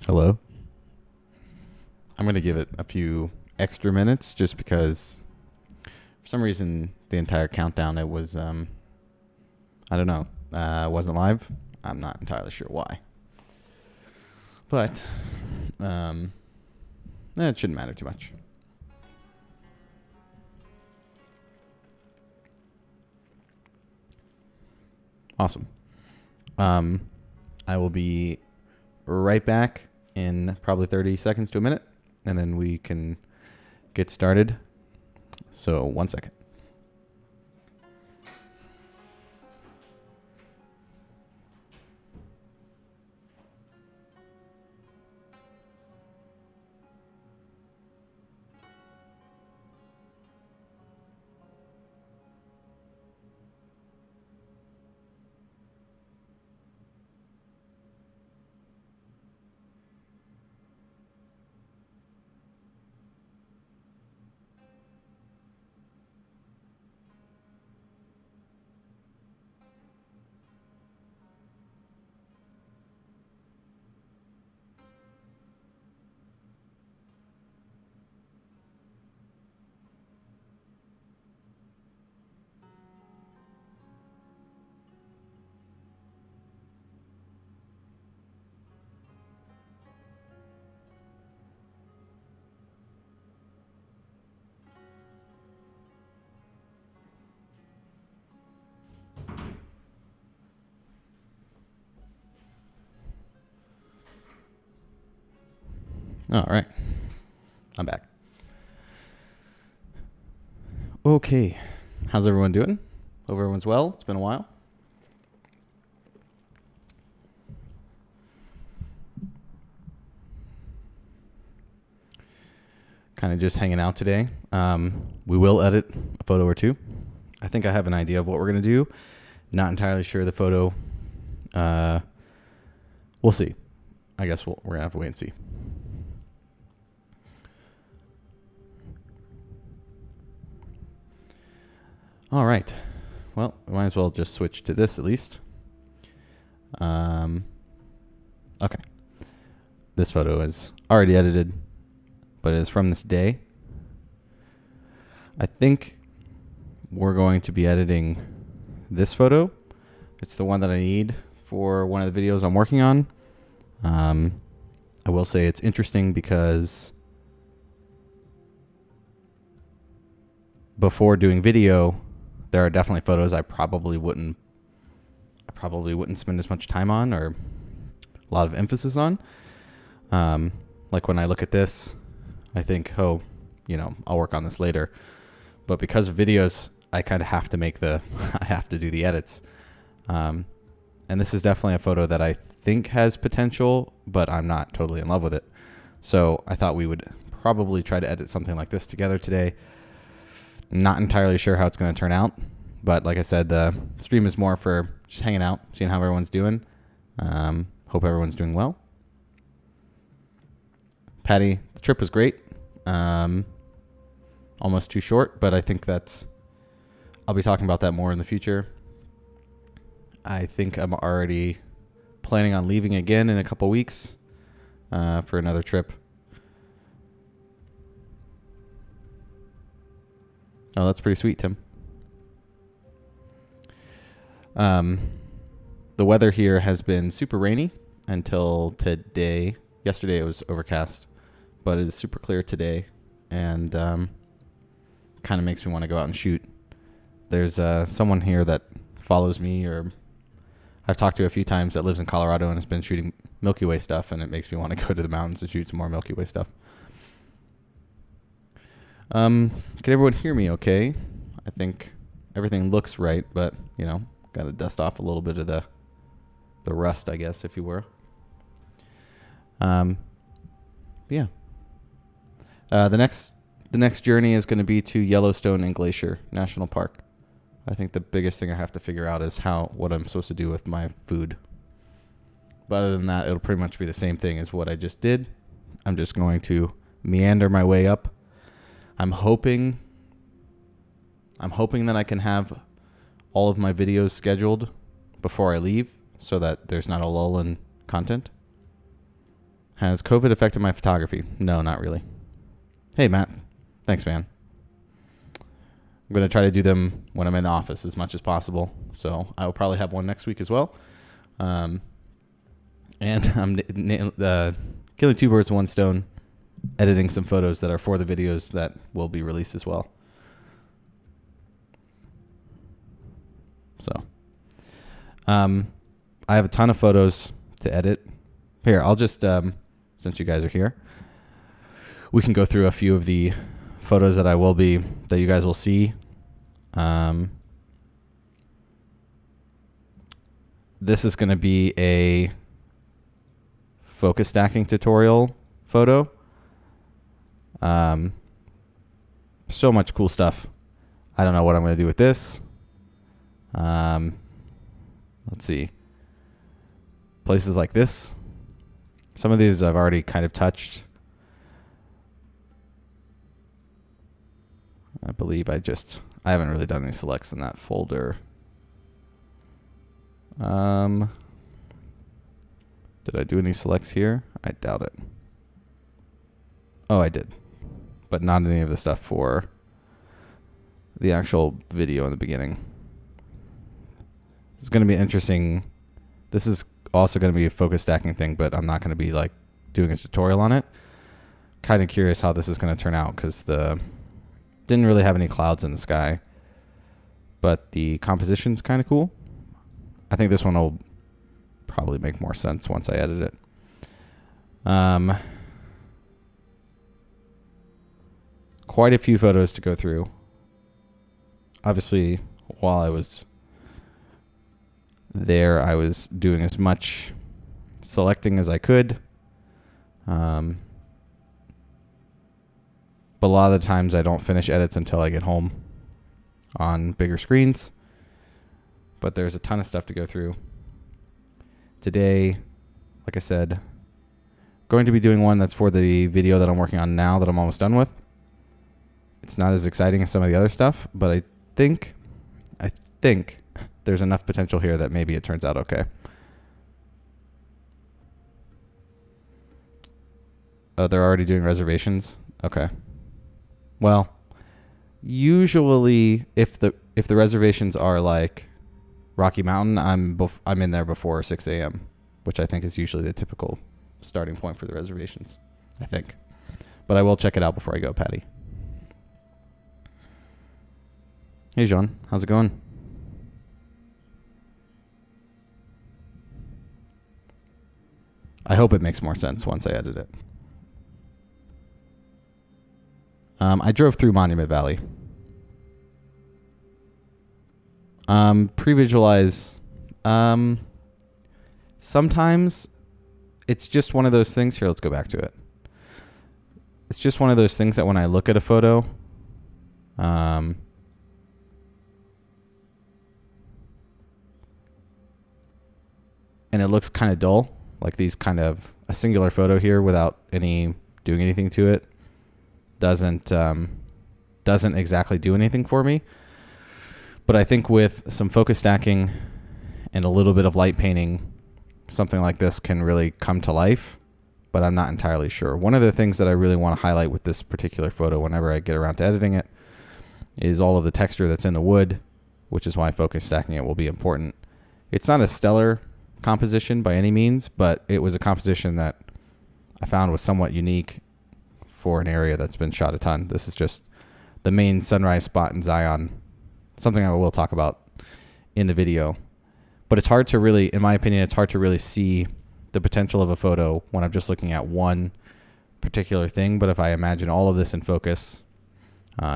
Hello. I'm going to give it a few extra minutes just because for some reason the entire countdown, it was, I don't know, wasn't live. I'm not entirely sure why. But it shouldn't matter too much. Awesome. I will be right back in probably 30 seconds to a minute, and then we can get started. So 1 second. All right. I'm back. Okay. How's everyone doing? Hope everyone's well. It's been a while. Kind of just hanging out today. We will edit a photo or two. I think I have an idea of what we're going to do. Not entirely sure the photo. We'll see. I guess we're going to have to wait and see. All right. Well, we might as well just switch to this at least. Okay. This photo is already edited, but it is from this day. I think we're going to be editing this photo. It's the one that I need for one of the videos I'm working on. I will say it's interesting because before doing video, there are definitely photos I probably wouldn't spend as much time on or a lot of emphasis on. Like when I look at this, I think, oh, I'll work on this later. But because of videos, I kind of have to I have to do the edits. And this is definitely a photo that I think has potential, but I'm not totally in love with it. So I thought we would probably try to edit something like this together today. Not entirely sure how it's going to turn out, but like I said, the stream is more for just hanging out, seeing how everyone's doing. Hope everyone's doing well. Patty, the trip was great. Almost too short, but I think I'll be talking about that more in the future. I think I'm already planning on leaving again in a couple weeks for another trip. Oh, that's pretty sweet, Tim. The weather here has been super rainy until today. Yesterday it was overcast, but it is super clear today, and kind of makes me want to go out and shoot. There's someone here that follows me, or I've talked to a few times, that lives in Colorado and has been shooting Milky Way stuff, and it makes me want to go to the mountains and shoot some more Milky Way stuff. Can everyone hear me okay? I think everything looks right, but, got to dust off a little bit of the rust, I guess, if you were. Yeah. The next journey is going to be to Yellowstone and Glacier National Park. I think the biggest thing I have to figure out is what I'm supposed to do with my food. But other than that, it'll pretty much be the same thing as what I just did. I'm just going to meander my way up. I'm hoping that I can have all of my videos scheduled before I leave so that there's not a lull in content. Has COVID affected my photography? No, not really. Hey, Matt. Thanks, man. I'm going to try to do them when I'm in the office as much as possible. So I will probably have one next week as well. And I'm killing two birds with one stone, editing some photos that are for the videos that will be released as well. So I have a ton of photos to edit. Here, I'll just, since you guys are here, we can go through a few of the photos that you guys will see. This is going to be a focus stacking tutorial photo. So much cool stuff. I don't know what I'm going to do with this. Let's see. Places like this. Some of these I've already kind of touched. I believe I haven't really done any selects in that folder. Did I do any selects here? I doubt it. Oh, I did. But not any of the stuff for the actual video in the beginning. It's going to be interesting. This is also going to be a focus stacking thing, but I'm not going to be like doing a tutorial on it. Kind of curious how this is going to turn out because didn't really have any clouds in the sky, but the composition's kind of cool. I think this one will probably make more sense once I edit it. Quite a few photos to go through. Obviously, while I was there, I was doing as much selecting as I could. But a lot of the times I don't finish edits until I get home on bigger screens. But there's a ton of stuff to go through. Today, like I said, going to be doing one that's for the video that I'm working on now that I'm almost done with. It's not as exciting as some of the other stuff, but I think there's enough potential here that maybe it turns out okay. Oh, they're already doing reservations? Okay. Well, usually if the reservations are like Rocky Mountain, I'm in there before 6 a.m., which I think is usually the typical starting point for the reservations, I think. But I will check it out before I go, Patty. Hey, John. How's it going? I hope it makes more sense once I edit it. I drove through Monument Valley. Pre-visualize. Sometimes it's just one of those things. Here, let's go back to it. It's just one of those things that when I look at a photo, and it looks kind of dull, like these kind of a singular photo here without doing anything to it, doesn't exactly do anything for me. But I think with some focus stacking and a little bit of light painting, something like this can really come to life, but I'm not entirely sure. One of the things that I really want to highlight with this particular photo whenever I get around to editing it is all of the texture that's in the wood, which is why focus stacking it will be important. It's not a stellar composition by any means, but it was a composition that I found was somewhat unique for an area that's been shot a ton. This is just the main sunrise spot in Zion, something I will talk about in the video. But it's hard to really, in my opinion, it's hard to really see the potential of a photo when I'm just looking at one particular thing. But if I imagine all of this in focus,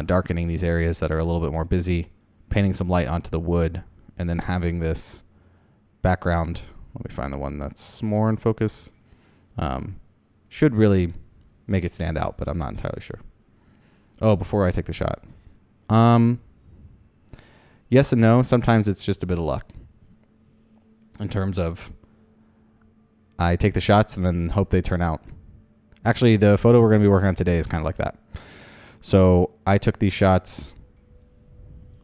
darkening these areas that are a little bit more busy, painting some light onto the wood, and then having this background, let me find the one that's more in focus, should really make it stand out, but I'm not entirely sure. Oh, before I take the shot. Yes and no. Sometimes it's just a bit of luck. In terms of I take the shots and then hope they turn out. Actually, the photo we're going to be working on today is kind of like that. So I took these shots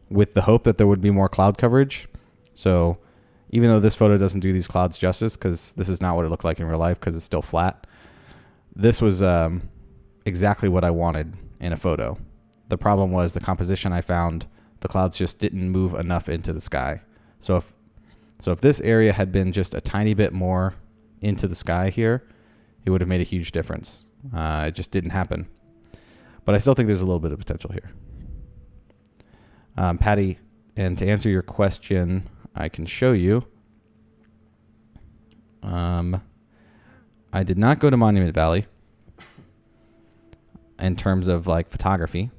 with the hope that there would be more cloud coverage. So even though this photo doesn't do these clouds justice, because this is not what it looked like in real life because it's still flat, this was exactly what I wanted in a photo. The problem was the composition I found, the clouds just didn't move enough into the sky. So if this area had been just a tiny bit more into the sky here, it would have made a huge difference. It just didn't happen. But I still think there's a little bit of potential here. Patty, and to answer your question, I can show you. I did not go to Monument Valley in terms of like photography,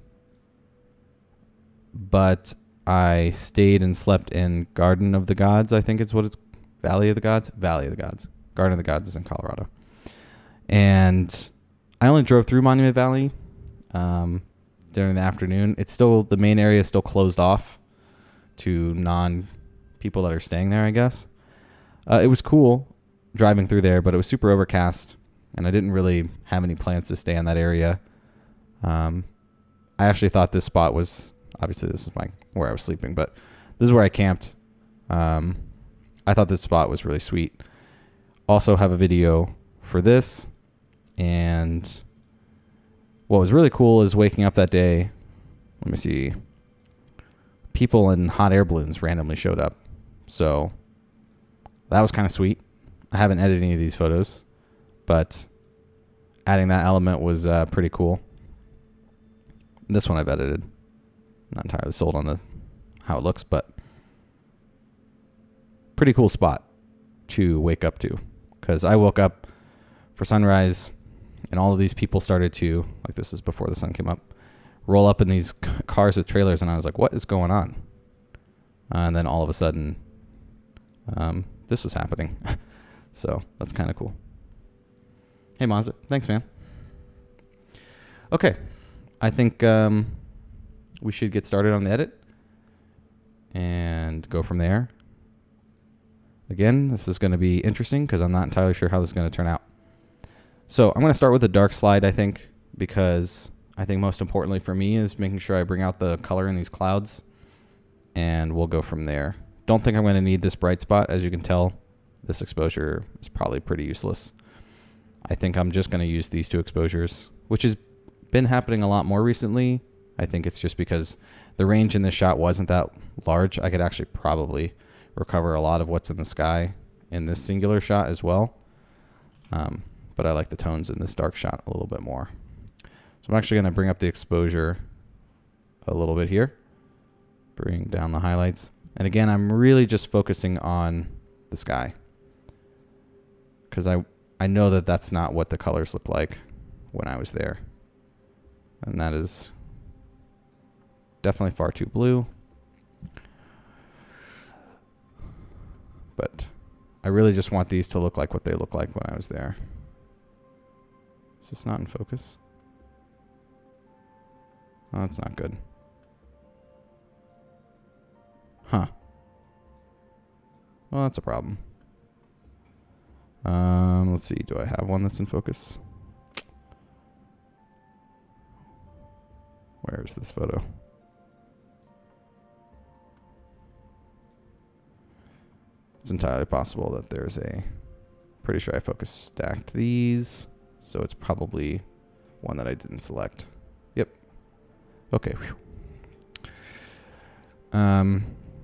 but I stayed and slept in Garden of the Gods. I think it's what it's Valley of the Gods. Garden of the Gods is in Colorado. And I only drove through Monument Valley during the afternoon. It's still, the main area is still closed off to non-people that are staying there, I guess. It was cool driving through there, but it was super overcast, and I didn't really have any plans to stay in that area. I actually thought this spot was, obviously this is where I was sleeping, but this is where I camped. I thought this spot was really sweet. Also have a video for this, and what was really cool is waking up that day. Let me see. People in hot air balloons randomly showed up. So that was kind of sweet. I haven't edited any of these photos, but adding that element was pretty cool. This one I've edited. Not entirely sold on how it looks, but pretty cool spot to wake up to. Because I woke up for sunrise, and all of these people started to, like this is before the sun came up, roll up in these cars with trailers, and I was like, what is going on? And then all of a sudden, this was happening. So that's kind of cool. Hey, Mazda. Thanks, man. Okay. I think we should get started on the edit and go from there. Again, this is going to be interesting because I'm not entirely sure how this is going to turn out. So I'm going to start with the dark slide, I think, because I think most importantly for me is making sure I bring out the color in these clouds, and we'll go from there. Don't think I'm going to need this bright spot. As you can tell, this exposure is probably pretty useless. I think I'm just going to use these two exposures, which has been happening a lot more recently. I think it's just because the range in this shot wasn't that large. I could actually probably recover a lot of what's in the sky in this singular shot as well. But I like the tones in this dark shot a little bit more. So I'm actually going to bring up the exposure a little bit here. Bring down the highlights. And again, I'm really just focusing on the sky, because I know that that's not what the colors look like when I was there. And that is definitely far too blue. But I really just want these to look like what they look like when I was there. Is this not in focus? Oh, that's not good. Huh. Well, that's a problem. Let's see. Do I have one that's in focus? Where is this photo? It's entirely possible that there's pretty sure I focus stacked these, so it's probably one that I didn't select. Yep. Okay.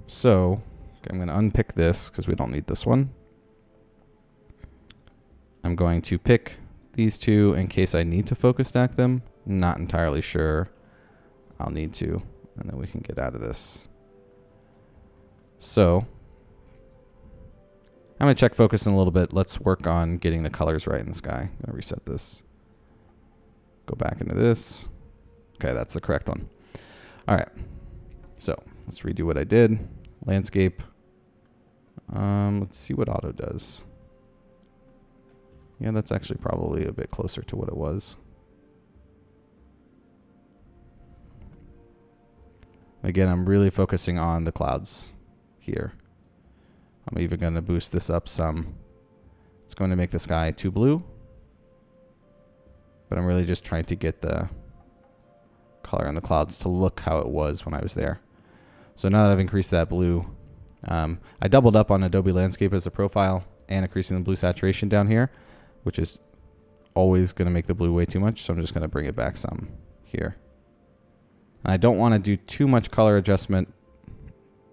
So I'm going to unpick this because we don't need this one. I'm going to pick these two in case I need to focus stack them. Not entirely sure I'll need to, and then we can get out of this. So I'm going to check focus in a little bit. Let's work on getting the colors right in the sky. I'm going to reset this. Go back into this. Okay, that's the correct one. All right. So let's redo what I did. Landscape. Let's see what auto does. Yeah, that's actually probably a bit closer to what it was. Again, I'm really focusing on the clouds here. I'm even going to boost this up some. It's going to make the sky too blue, but I'm really just trying to get the color on the clouds to look how it was when I was there. So now that I've increased that blue, I doubled up on Adobe Landscape as a profile and increasing the blue saturation down here, which is always going to make the blue way too much, so I'm just going to bring it back some here. And I don't want to do too much color adjustment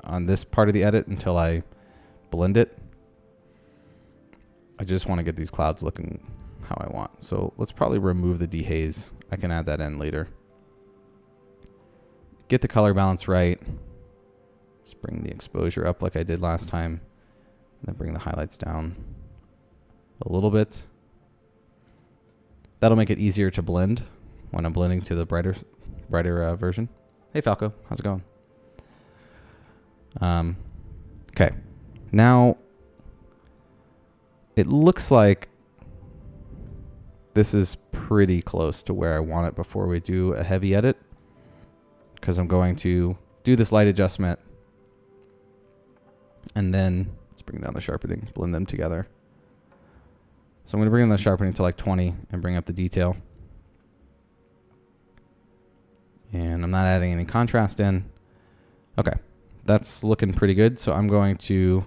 on this part of the edit until I blend it. I just want to get these clouds looking how I want. So let's probably remove the dehaze. I can add that in later. Get the color balance right. Let's bring the exposure up like I did last time. And then bring the highlights down a little bit. That'll make it easier to blend when I'm blending to the brighter version. Hey Falco, how's it going? Okay, now it looks like this is pretty close to where I want it before we do a heavy edit, because I'm going to do this light adjustment and then let's bring down the sharpening, blend them together. So I'm going to bring down the sharpening to like 20 and bring up the detail. And I'm not adding any contrast in. Okay, that's looking pretty good. So I'm going to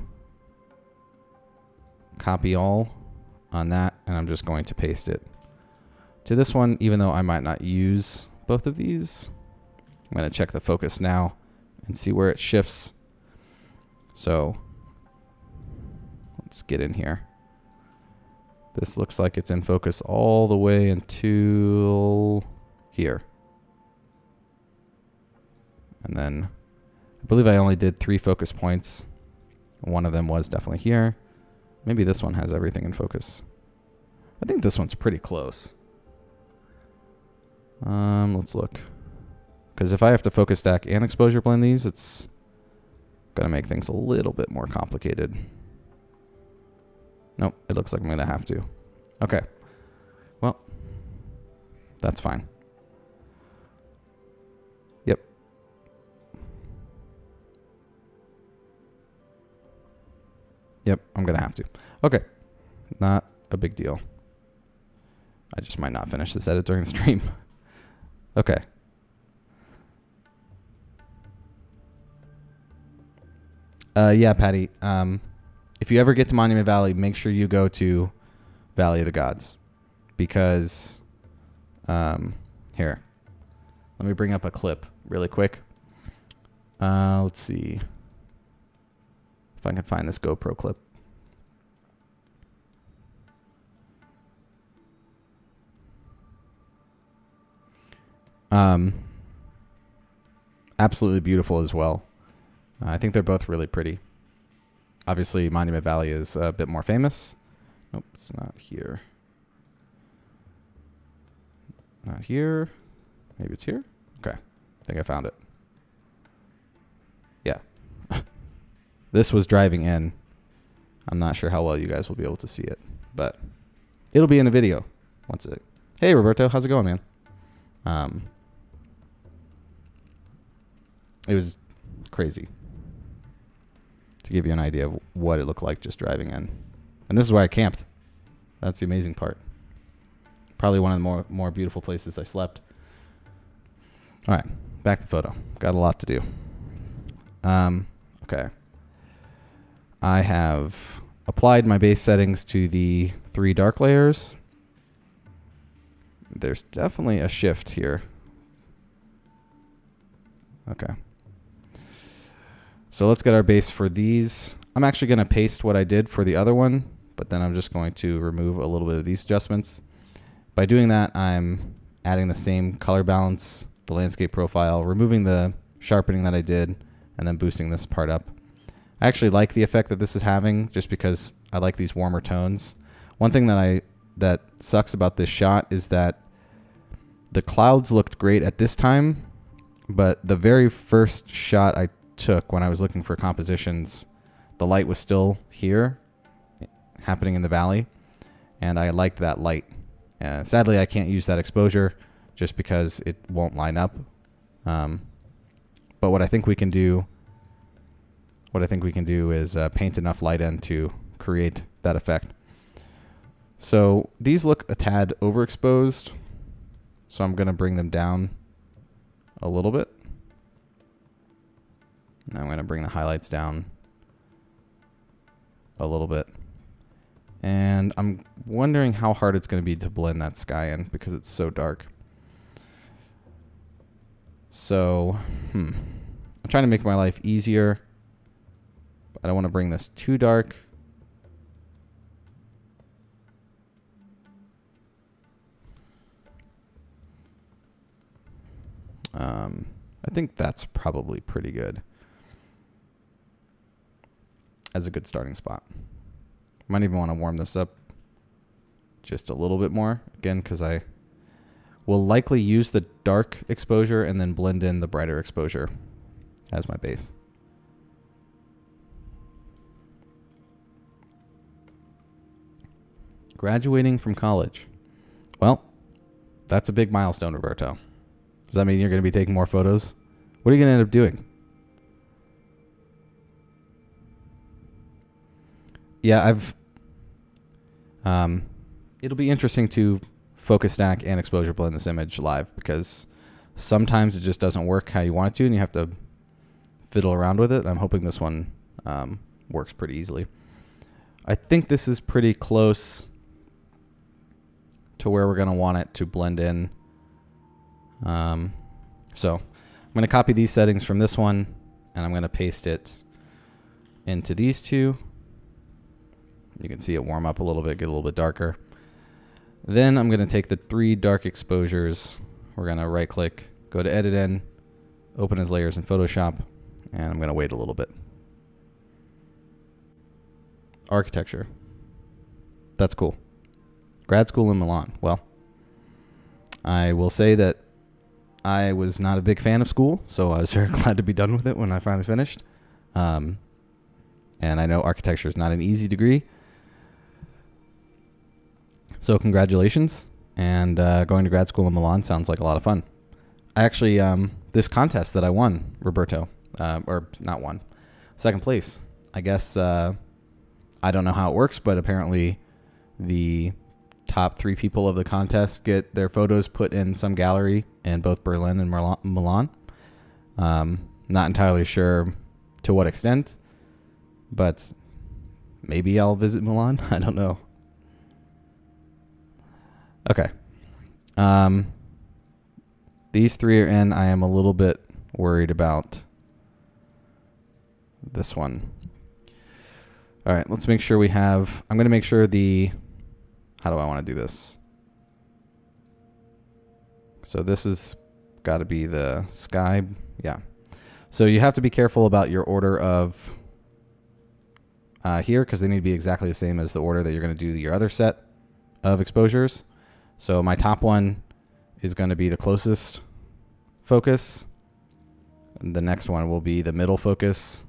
copy all on that, and I'm just going to paste it to this one, even though I might not use both of these. I'm going to check the focus now and see where it shifts. So let's get in here. This looks like it's in focus all the way until here. And then I believe I only did 3 focus points. One of them was definitely here. Maybe this one has everything in focus. I think this one's pretty close. Let's look. Because if I have to focus stack and exposure blend these, it's going to make things a little bit more complicated. Nope, it looks like I'm going to have to. Okay. Well, that's fine. Yep. Yep, I'm going to have to. Okay. Not a big deal. I just might not finish this edit during the stream. Okay. Yeah, Patty. If you ever get to Monument Valley, make sure you go to Valley of the Gods, because here, let me bring up a clip really quick. Let's see if I can find this GoPro clip. Absolutely beautiful as well. I think they're both really pretty. Obviously, Monument Valley is a bit more famous. Nope, it's not here. Not here. Maybe it's here? Okay. I think I found it. Yeah. This was driving in. I'm not sure how well you guys will be able to see it, but it'll be in the video once it... Hey, Roberto. How's it going, man? It was crazy, to give you an idea of what it looked like just driving in. And this is where I camped. That's the amazing part. Probably one of the more beautiful places I slept. All right, back to the photo. Got a lot to do. Okay. I have applied my base settings to the 3 dark layers. There's definitely a shift here. Okay. So let's get our base for these. I'm actually going to paste what I did for the other one, but then I'm just going to remove a little bit of these adjustments. By doing that, I'm adding the same color balance, the landscape profile, removing the sharpening that I did, and then boosting this part up. I actually like the effect that this is having just because I like these warmer tones. One thing that sucks about this shot is that the clouds looked great at this time, but the very first shot I took when I was looking for compositions, the light was still here, happening in the valley, and I liked that light. Sadly, I can't use that exposure just because it won't line up. But what I think we can do is paint enough light in to create that effect. So these look a tad overexposed, so I'm going to bring them down a little bit. And I'm going to bring the highlights down a little bit. And I'm wondering how hard it's going to be to blend that sky in because it's so dark. So, I'm trying to make my life easier. But I don't want to bring this too dark. I think that's probably pretty good as a good starting spot. Might even want to warm this up just a little bit more, again, because I will likely use the dark exposure and then blend in the brighter exposure as my base. Graduating from college. Well, that's a big milestone, Roberto. Does that mean you're going to be taking more photos? What are you going to end up doing? Yeah, it'll be interesting to focus stack and exposure blend this image live because sometimes it just doesn't work how you want it to and you have to fiddle around with it. I'm hoping this one works pretty easily. I think this is pretty close to where we're going to want it to blend in. So I'm going to copy these settings from this one and I'm going to paste it into these two. You can see it warm up a little bit, get a little bit darker. Then I'm going to take the 3 dark exposures. We're going to right click, go to edit in, open as layers in Photoshop, and I'm going to wait a little bit. Architecture. That's cool. Grad school in Milan. Well, I will say that I was not a big fan of school, so I was very glad to be done with it when I finally finished. And I know architecture is not an easy degree. So congratulations. And going to grad school in Milan sounds like a lot of fun. I actually, this contest that I won, Roberto, or not won, second place. I guess, I don't know how it works, but apparently the top 3 people of the contest get their photos put in some gallery in both Berlin and Milan. Not entirely sure to what extent, but maybe I'll visit Milan. I don't know. Okay. These 3 are in. I am a little bit worried about this one. All right, let's make sure we have, I'm going to make sure how do I want to do this? So this has got to be the sky. Yeah. So you have to be careful about your order of here because they need to be exactly the same as the order that you're going to do your other set of exposures. So my top one is going to be the closest focus. And the next one will be the middle focus.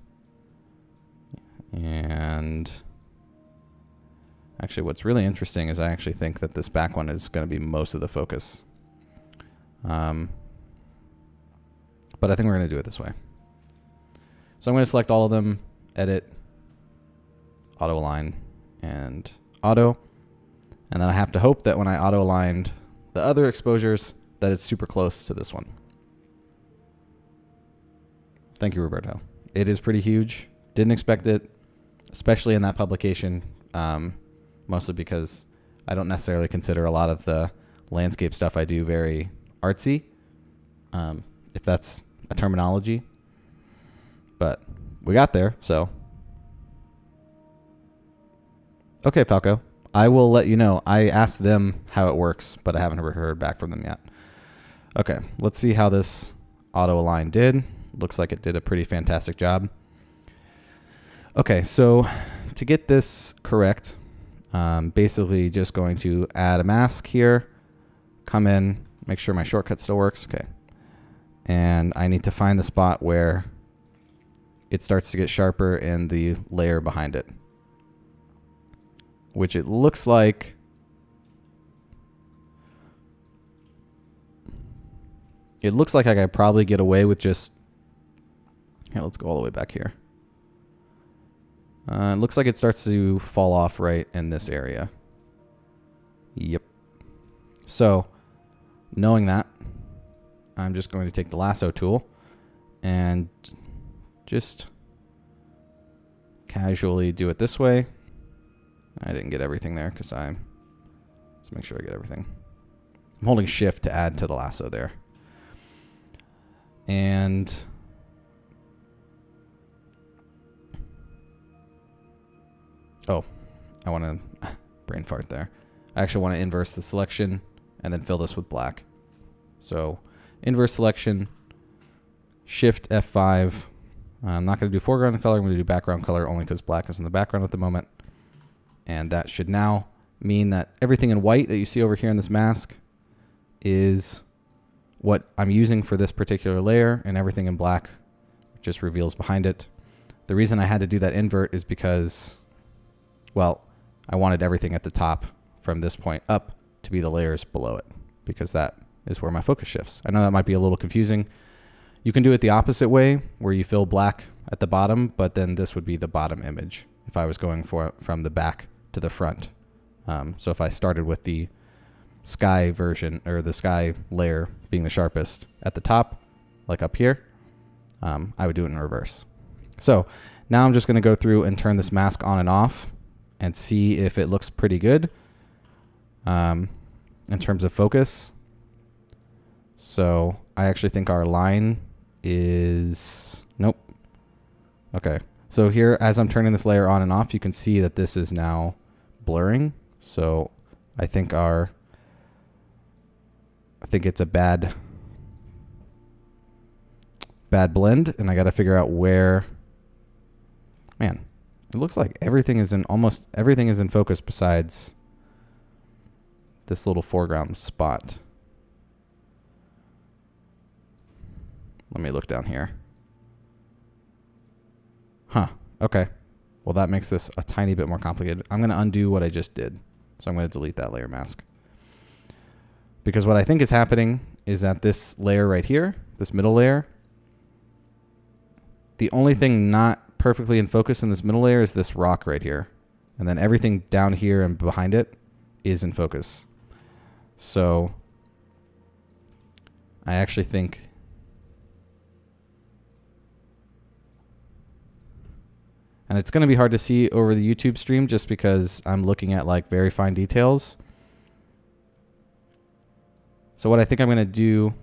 And actually what's really interesting is I actually think that this back one is going to be most of the focus. But I think we're going to do it this way. So I'm going to select all of them, edit, auto align, and auto. And then I have to hope that when I auto aligned the other exposures that it's super close to this one. Thank you, Roberto. It is pretty huge. Didn't expect it, especially in that publication, mostly because I don't necessarily consider a lot of the landscape stuff I do very artsy, if that's a terminology. But we got there, so. Okay, Falco. I will let you know. I asked them how it works, but I haven't heard back from them yet. Okay, let's see how this auto align did. Looks like it did a pretty fantastic job. Okay, so to get this correct, basically just going to add a mask here, come in, make sure my shortcut still works. Okay. And I need to find the spot where it starts to get sharper in the layer behind it, which it looks like I could probably get away with just, here, let's go all the way back here. It looks like it starts to fall off right in this area. Yep. So, knowing that, I'm just going to take the lasso tool and just casually do it this way. I didn't get everything there because let's make sure I get everything. I'm holding shift to add to the lasso there. And oh, I want to brain fart there. I actually want to inverse the selection and then fill this with black. So inverse selection, shift F5. I'm not going to do foreground color. I'm going to do background color only because black is in the background at the moment. And that should now mean that everything in white that you see over here in this mask is what I'm using for this particular layer, and everything in black just reveals behind it. The reason I had to do that invert is because, well, I wanted everything at the top from this point up to be the layers below it, because that is where my focus shifts. I know that might be a little confusing. You can do it the opposite way, where you fill black at the bottom, but then this would be the bottom image if I was going from the back to the front. So if I started with the sky version, or the sky layer being the sharpest at the top, like up here, I would do it in reverse. So now I'm just going to go through and turn this mask on and off and see if it looks pretty good in terms of focus. So I actually think our line is, nope. Okay. So here, as I'm turning this layer on and off, you can see that this is now blurring. So I think it's a bad blend, and I got to figure out where. Man, it looks like almost everything is in focus besides this little foreground spot. Let me look down here. Huh. Okay. Well, that makes this a tiny bit more complicated. I'm going to undo what I just did. So I'm going to delete that layer mask. Because what I think is happening is that this layer right here, this middle layer, the only thing not perfectly in focus in this middle layer is this rock right here. And then everything down here and behind it is in focus. So I actually think and it's going to be hard to see over the YouTube stream just because I'm looking at like very fine details. So what I think I'm going to do,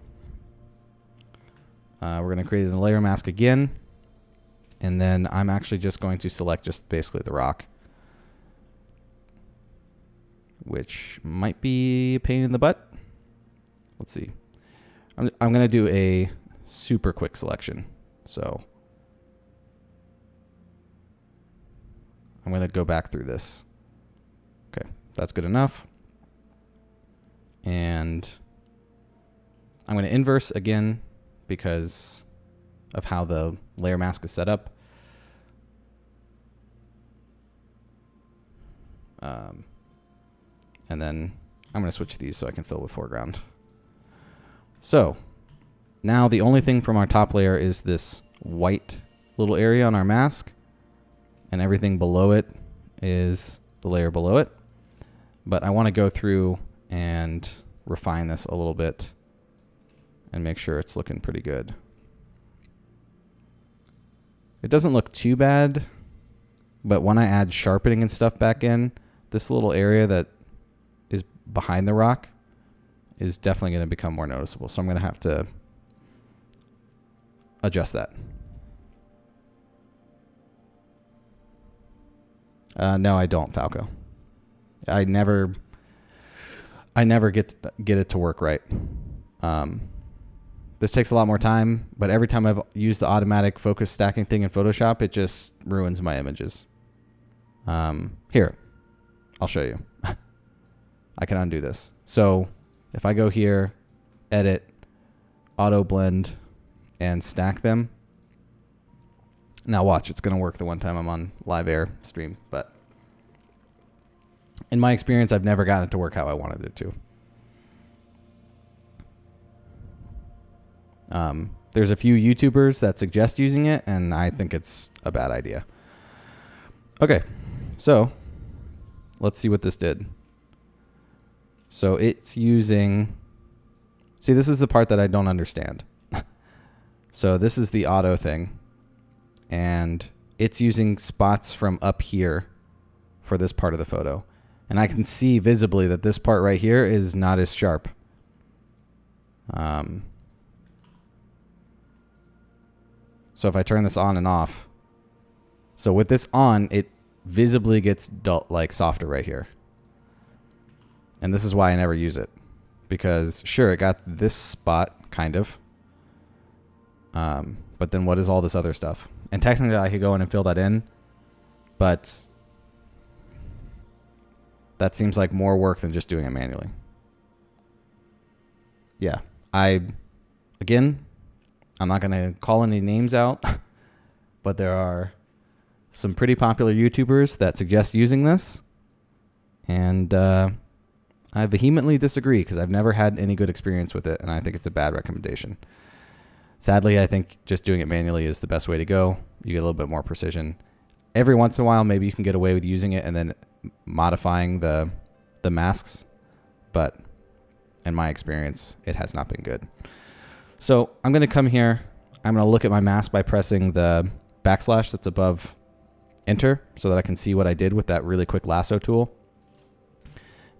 we're going to create a layer mask again. And then I'm actually just going to select just basically the rock, which might be a pain in the butt. Let's see. I'm going to do a super quick selection. So I'm going to go back through this. Okay, that's good enough. And I'm going to inverse again because of how the layer mask is set up. And then I'm going to switch these so I can fill with foreground. So now the only thing from our top layer is this white little area on our mask. And everything below it is the layer below it. But I want to go through and refine this a little bit and make sure it's looking pretty good. It doesn't look too bad, but when I add sharpening and stuff back in, this little area that is behind the rock is definitely going to become more noticeable. So I'm going to have to adjust that. No, I don't, Falco. I never get it to work right. This takes a lot more time, but every time I've used the automatic focus stacking thing in Photoshop, it just ruins my images. Here, I'll show you. I can undo this. So if I go here, edit, auto blend, and stack them. Now watch, it's going to work the one time I'm on live air stream, but in my experience, I've never gotten it to work how I wanted it to. There's a few YouTubers that suggest using it, and I think it's a bad idea. Okay, so let's see what this did. So it's using, see, this is the part that I don't understand. So this is the auto thing. And it's using spots from up here for this part of the photo. And I can see visibly that this part right here is not as sharp. So if I turn this on and off, so with this on, it visibly gets dull, like softer right here. And this is why I never use it, because sure, it got this spot kind of, but then what is all this other stuff? And technically I could go in and fill that in, but that seems like more work than just doing it manually. Yeah, again, I'm not going to call any names out, but there are some pretty popular YouTubers that suggest using this. And I vehemently disagree because I've never had any good experience with it, and I think it's a bad recommendation. Sadly, I think just doing it manually is the best way to go. You get a little bit more precision. Every once in a while, maybe you can get away with using it and then modifying the masks, but in my experience, it has not been good. So I'm going to come here. I'm going to look at my mask by pressing the backslash that's above enter so that I can see what I did with that really quick lasso tool.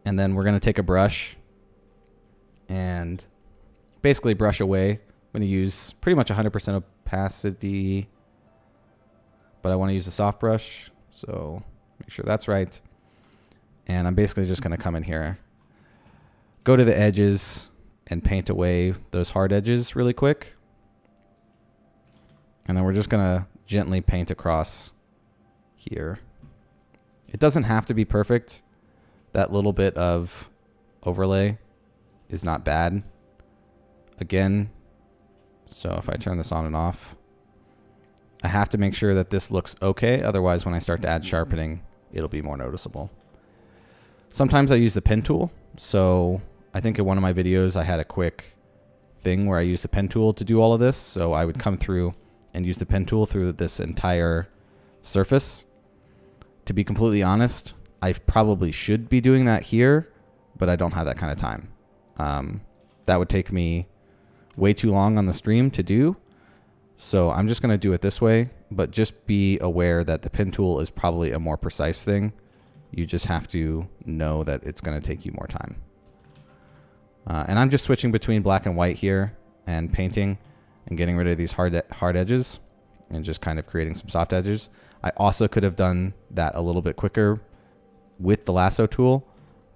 And then we're going to take a brush and basically brush away. I'm going to use pretty much 100% opacity, but I want to use a soft brush. So make sure that's right. And I'm basically just going to come in here, go to the edges and paint away those hard edges really quick. And then we're just going to gently paint across here. It doesn't have to be perfect. That little bit of overlay is not bad. Again, so if I turn this on and off, I have to make sure that this looks okay. Otherwise, when I start to add sharpening, it'll be more noticeable. Sometimes I use the pen tool. So I think in one of my videos, I had a quick thing where I used the pen tool to do all of this. So I would come through and use the pen tool through this entire surface. To be completely honest, I probably should be doing that here, but I don't have that kind of time. That would take me way too long on the stream to do. So I'm just going to do it this way, but just be aware that the pen tool is probably a more precise thing. You just have to know that it's going to take you more time. And I'm just switching between black and white here and painting and getting rid of these hard edges and just kind of creating some soft edges. I also could have done that a little bit quicker with the lasso tool,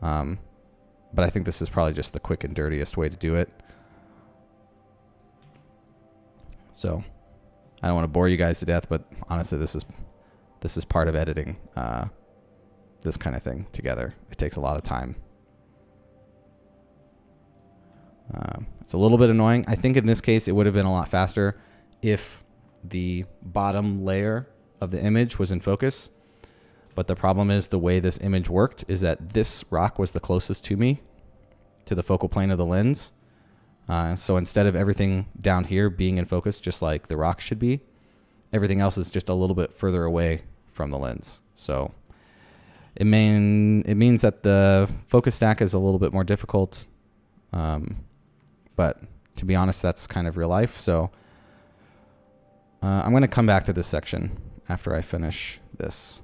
but I think this is probably just the quick and dirtiest way to do it. So I don't want to bore you guys to death, but honestly, this is part of editing this kind of thing together. It takes a lot of time. It's a little bit annoying. I think in this case, it would have been a lot faster if the bottom layer of the image was in focus. But the problem is the way this image worked is that this rock was the closest to me, to the focal plane of the lens. So instead of everything down here being in focus, just like the rock should be, everything else is just a little bit further away from the lens. So it means that the focus stack is a little bit more difficult. But to be honest, that's kind of real life. So I'm going to come back to this section after I finish this.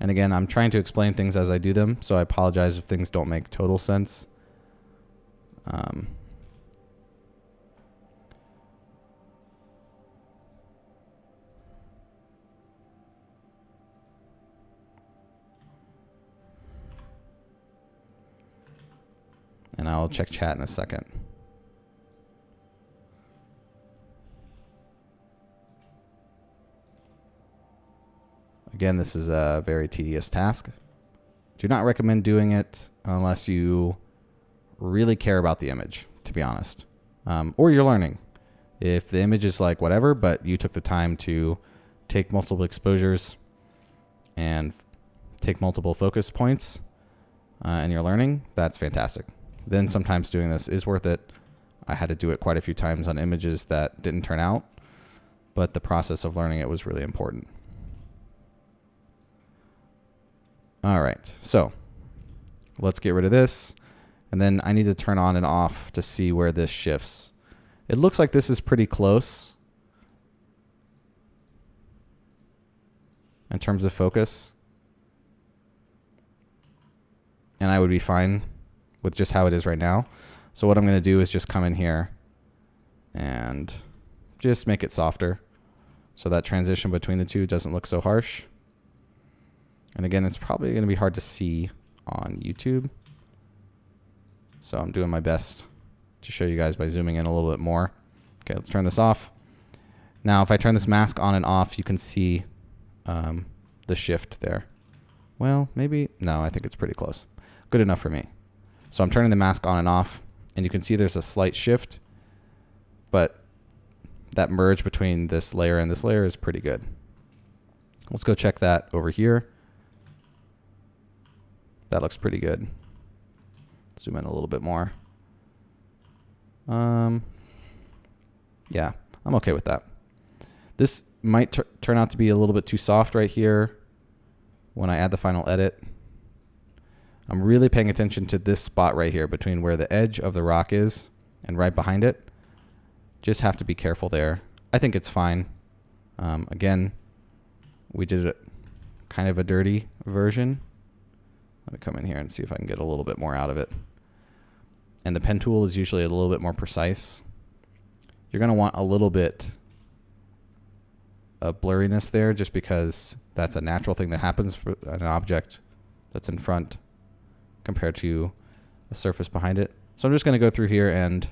And again, I'm trying to explain things as I do them, so I apologize if things don't make total sense. And I'll check chat in a second. Again, this is a very tedious task. Do not recommend doing it unless you really care about the image, to be honest. Or you're learning. If the image is like whatever, but you took the time to take multiple exposures and take multiple focus points and you're learning, that's fantastic. Then sometimes doing this is worth it. I had to do it quite a few times on images that didn't turn out, but the process of learning it was really important. All right, so let's get rid of this. And then I need to turn on and off to see where this shifts. It looks like this is pretty close in terms of focus. And I would be fine with just how it is right now. So what I'm going to do is just come in here and just make it softer so that transition between the two doesn't look so harsh. And again, it's probably going to be hard to see on YouTube. So I'm doing my best to show you guys by zooming in a little bit more. Okay, let's turn this off. Now, if I turn this mask on and off, you can see the shift there. Well, maybe, no, I think it's pretty close. Good enough for me. So I'm turning the mask on and off, and you can see there's a slight shift, but that merge between this layer and this layer is pretty good. Let's go check that over here. That looks pretty good. Zoom in a little bit more. Yeah, I'm okay with that. This might turn out to be a little bit too soft right here when I add the final edit. I'm really paying attention to this spot right here between where the edge of the rock is and right behind it. Just have to be careful there. I think it's fine. Again, we did it kind of a dirty version. Let me come in here and see if I can get a little bit more out of it. And the pen tool is usually a little bit more precise. You're going to want a little bit of blurriness there just because that's a natural thing that happens for an object that's in front compared to a surface behind it. So I'm just going to go through here and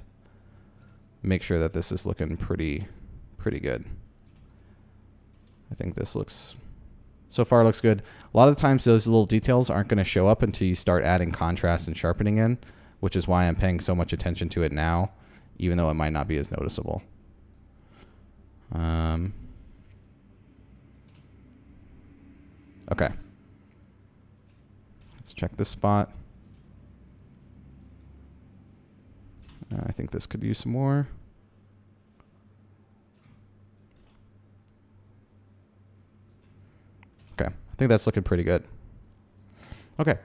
make sure that this is looking pretty good. I think this looks, so far looks good. A lot of the times those little details aren't going to show up until you start adding contrast and sharpening in, which is why I'm paying so much attention to it now, even though it might not be as noticeable. Okay. Let's check this spot. I think this could use some more. Okay, I think that's looking pretty good. Okay,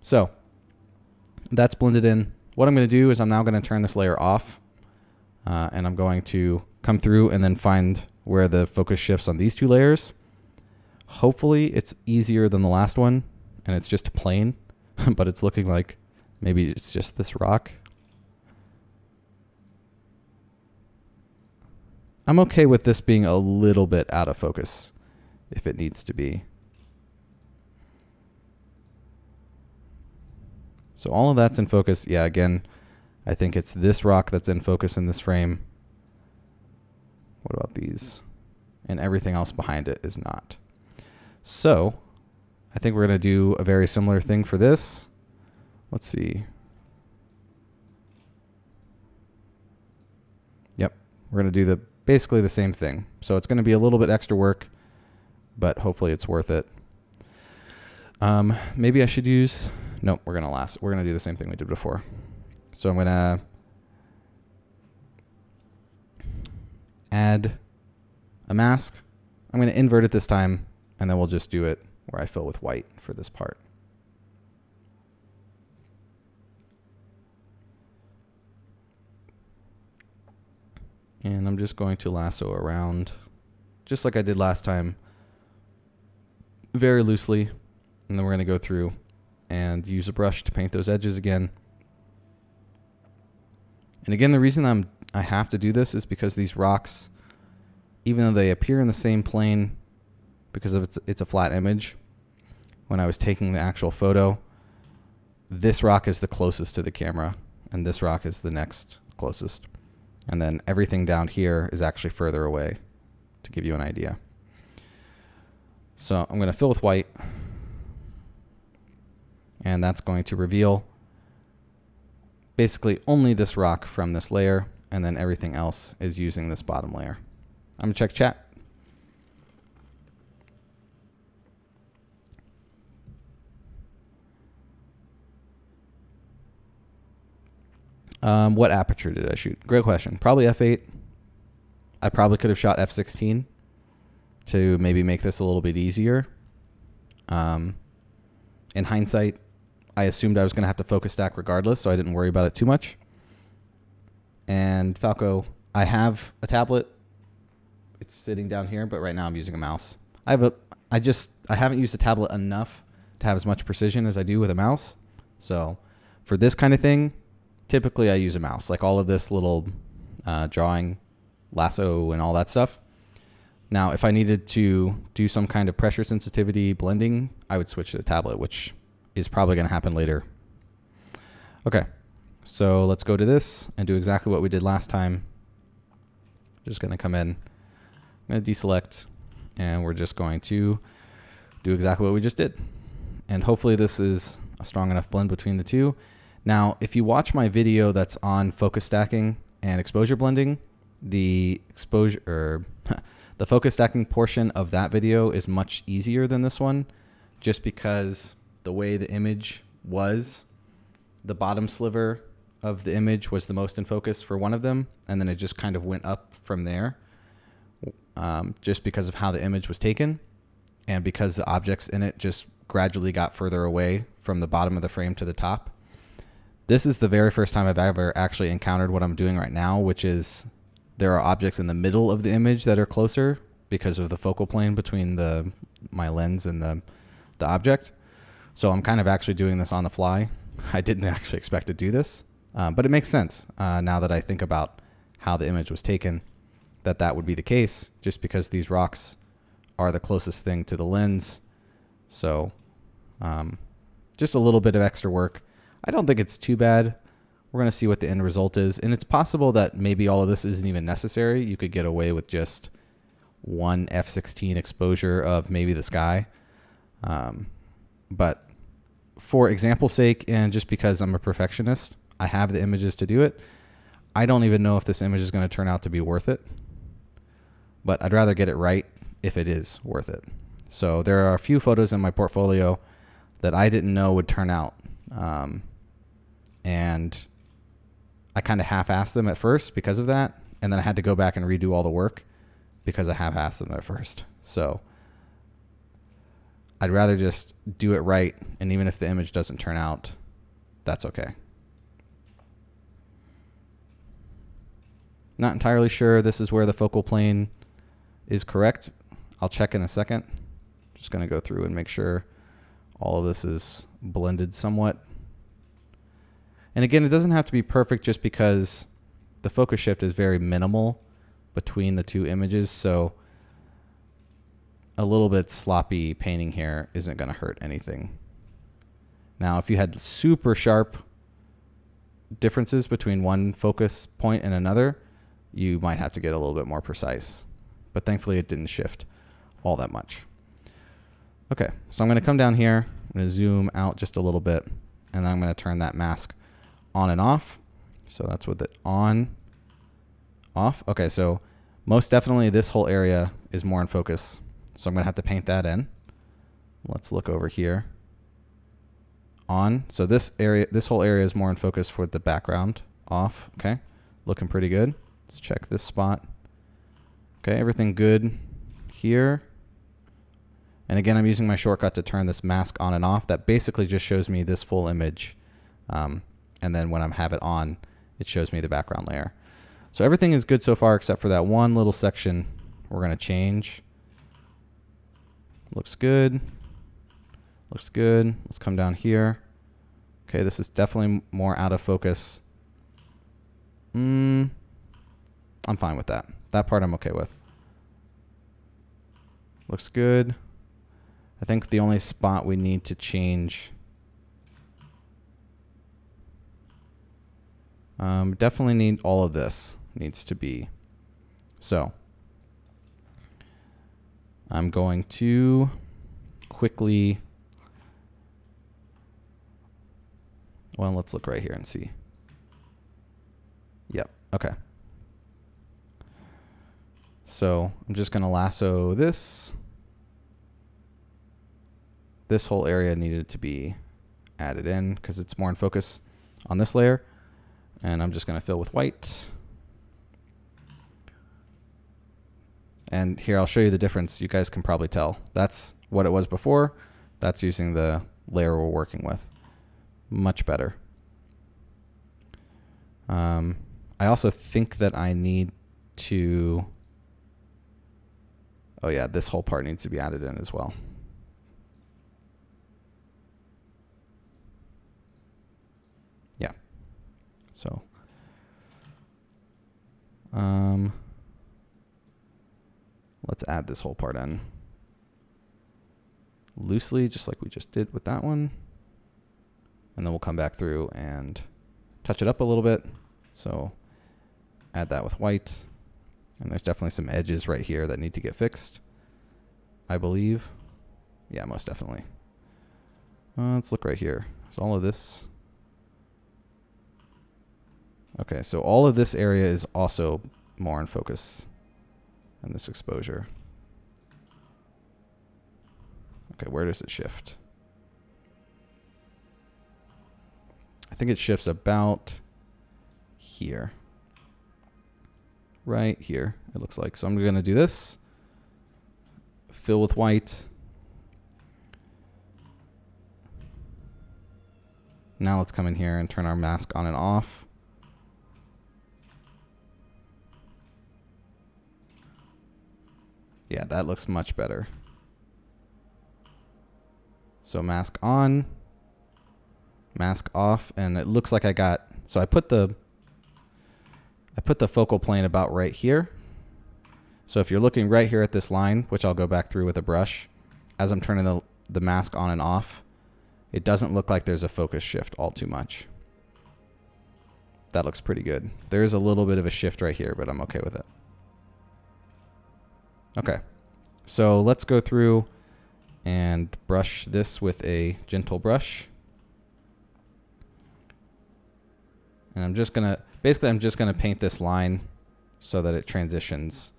so that's blended in. What I'm going to do is I'm now going to turn this layer off, and I'm going to come through and then find where the focus shifts on these two layers. Hopefully it's easier than the last one, and it's just a plane, but it's looking like maybe it's just this rock. I'm okay with this being a little bit out of focus if it needs to be. So all of that's in focus. Yeah, again, I think it's this rock that's in focus in this frame. What about these? And everything else behind it is not. So I think we're going to do a very similar thing for this. Let's see. Yep, we're going to do basically the same thing. So it's going to be a little bit extra work, but hopefully it's worth it. Maybe I should use, nope, we're going to do the same thing we did before. So I'm going to add a mask. I'm going to invert it this time, and then we'll just do it where I fill with white for this part. And I'm just going to lasso around, just like I did last time, very loosely. And then we're going to go through and use a brush to paint those edges again. And again, the reason I have to do this is because these rocks, even though they appear in the same plane, because of it's a flat image, when I was taking the actual photo, this rock is the closest to the camera, and this rock is the next closest. And then everything down here is actually further away, to give you an idea. So I'm going to fill with white, and that's going to reveal basically only this rock from this layer, and then everything else is using this bottom layer. I'm going to check chat. What aperture did I shoot? Great question. Probably f8. I probably could have shot f16 to maybe make this a little bit easier. In hindsight, I assumed I was going to have to focus stack regardless, so I didn't worry about it too much. And Falco, I have a tablet. It's sitting down here, but right now I'm using a mouse. I haven't used a tablet enough to have as much precision as I do with a mouse. So for this kind of thing, typically I use a mouse, like all of this little drawing, lasso and all that stuff. Now, if I needed to do some kind of pressure sensitivity blending, I would switch to the tablet, which is probably going to happen later. Okay, so let's go to this and do exactly what we did last time. Just going to come in, I'm going to deselect, and we're just going to do exactly what we just did. And hopefully this is a strong enough blend between the two. Now, if you watch my video that's on focus stacking and exposure blending, the focus stacking portion of that video is much easier than this one, just because the way the image was, the bottom sliver of the image was the most in focus for one of them, and then it just kind of went up from there, just because of how the image was taken, and because the objects in it just gradually got further away from the bottom of the frame to the top. This is the very first time I've ever actually encountered what I'm doing right now, which is there are objects in the middle of the image that are closer because of the focal plane between my lens and the object. So I'm kind of actually doing this on the fly. I didn't actually expect to do this, but it makes sense now that I think about how the image was taken, that would be the case, just because these rocks are the closest thing to the lens. So just a little bit of extra work. I don't think it's too bad. We're going to see what the end result is. And it's possible that maybe all of this isn't even necessary. You could get away with just one f16 exposure of maybe the sky. But for example's sake, and just because I'm a perfectionist, I have the images to do it. I don't even know if this image is going to turn out to be worth it. But I'd rather get it right if it is worth it. So there are a few photos in my portfolio that I didn't know would turn out. And I kind of half-assed them at first because of that, and then I had to go back and redo all the work because I half-assed them at first. So I'd rather just do it right, and even if the image doesn't turn out, that's okay. Not entirely sure this is where the focal plane is correct. I'll check in a second. Just going to go through and make sure all of this is blended somewhat. And again, it doesn't have to be perfect just because the focus shift is very minimal between the two images. So a little bit sloppy painting here isn't going to hurt anything. Now, if you had super sharp differences between one focus point and another, you might have to get a little bit more precise. But thankfully, it didn't shift all that much. Okay, so I'm going to come down here. I'm going to zoom out just a little bit, and then I'm going to turn that mask on and off. So that's with it on, off. Okay, so most definitely this whole area is more in focus. So I'm going to have to paint that in. Let's look over here. On. So this whole area is more in focus for the background. Off. Okay, looking pretty good. Let's check this spot. Okay, everything good here. And again, I'm using my shortcut to turn this mask on and off. That basically just shows me this full image. And then when I have it on, it shows me the background layer. So everything is good so far except for that one little section we're going to change. Looks good. Looks good. Let's come down here. Okay, this is definitely more out of focus. I'm fine with that. That part I'm okay with. Looks good. I think the only spot we need to change, definitely need all of this needs to be. So I'm going to quickly, well, let's look right here and see. Yep, okay. So I'm just going to lasso this. This whole area needed to be added in because it's more in focus on this layer. And I'm just going to fill with white. And here I'll show you the difference. You guys can probably tell. That's what it was before. That's using the layer we're working with. Much better. I also think that I need to, oh yeah, this whole part needs to be added in as well. Yeah. So, let's add this whole part in loosely, just like we just did with that one. And then we'll come back through and touch it up a little bit. So add that with white. And there's definitely some edges right here that need to get fixed, I believe. Yeah, most definitely. Let's look right here. So all of this. Okay, so all of this area is also more in focus than this exposure. Okay, where does it shift? I think it shifts about here. Right here, it looks like. So I'm going to do this. Fill with white. Now let's come in here and turn our mask on and off. Yeah, that looks much better. So mask on, mask off, and it looks like I got, so I put the focal plane about right here. So if you're looking right here at this line, which I'll go back through with a brush, as I'm turning the mask on and off, it doesn't look like there's a focus shift all too much. That looks pretty good. There is a little bit of a shift right here, but I'm okay with it. Okay, so let's go through and brush this with a gentle brush. And I'm just gonna, basically I'm just gonna paint this line so that it transitions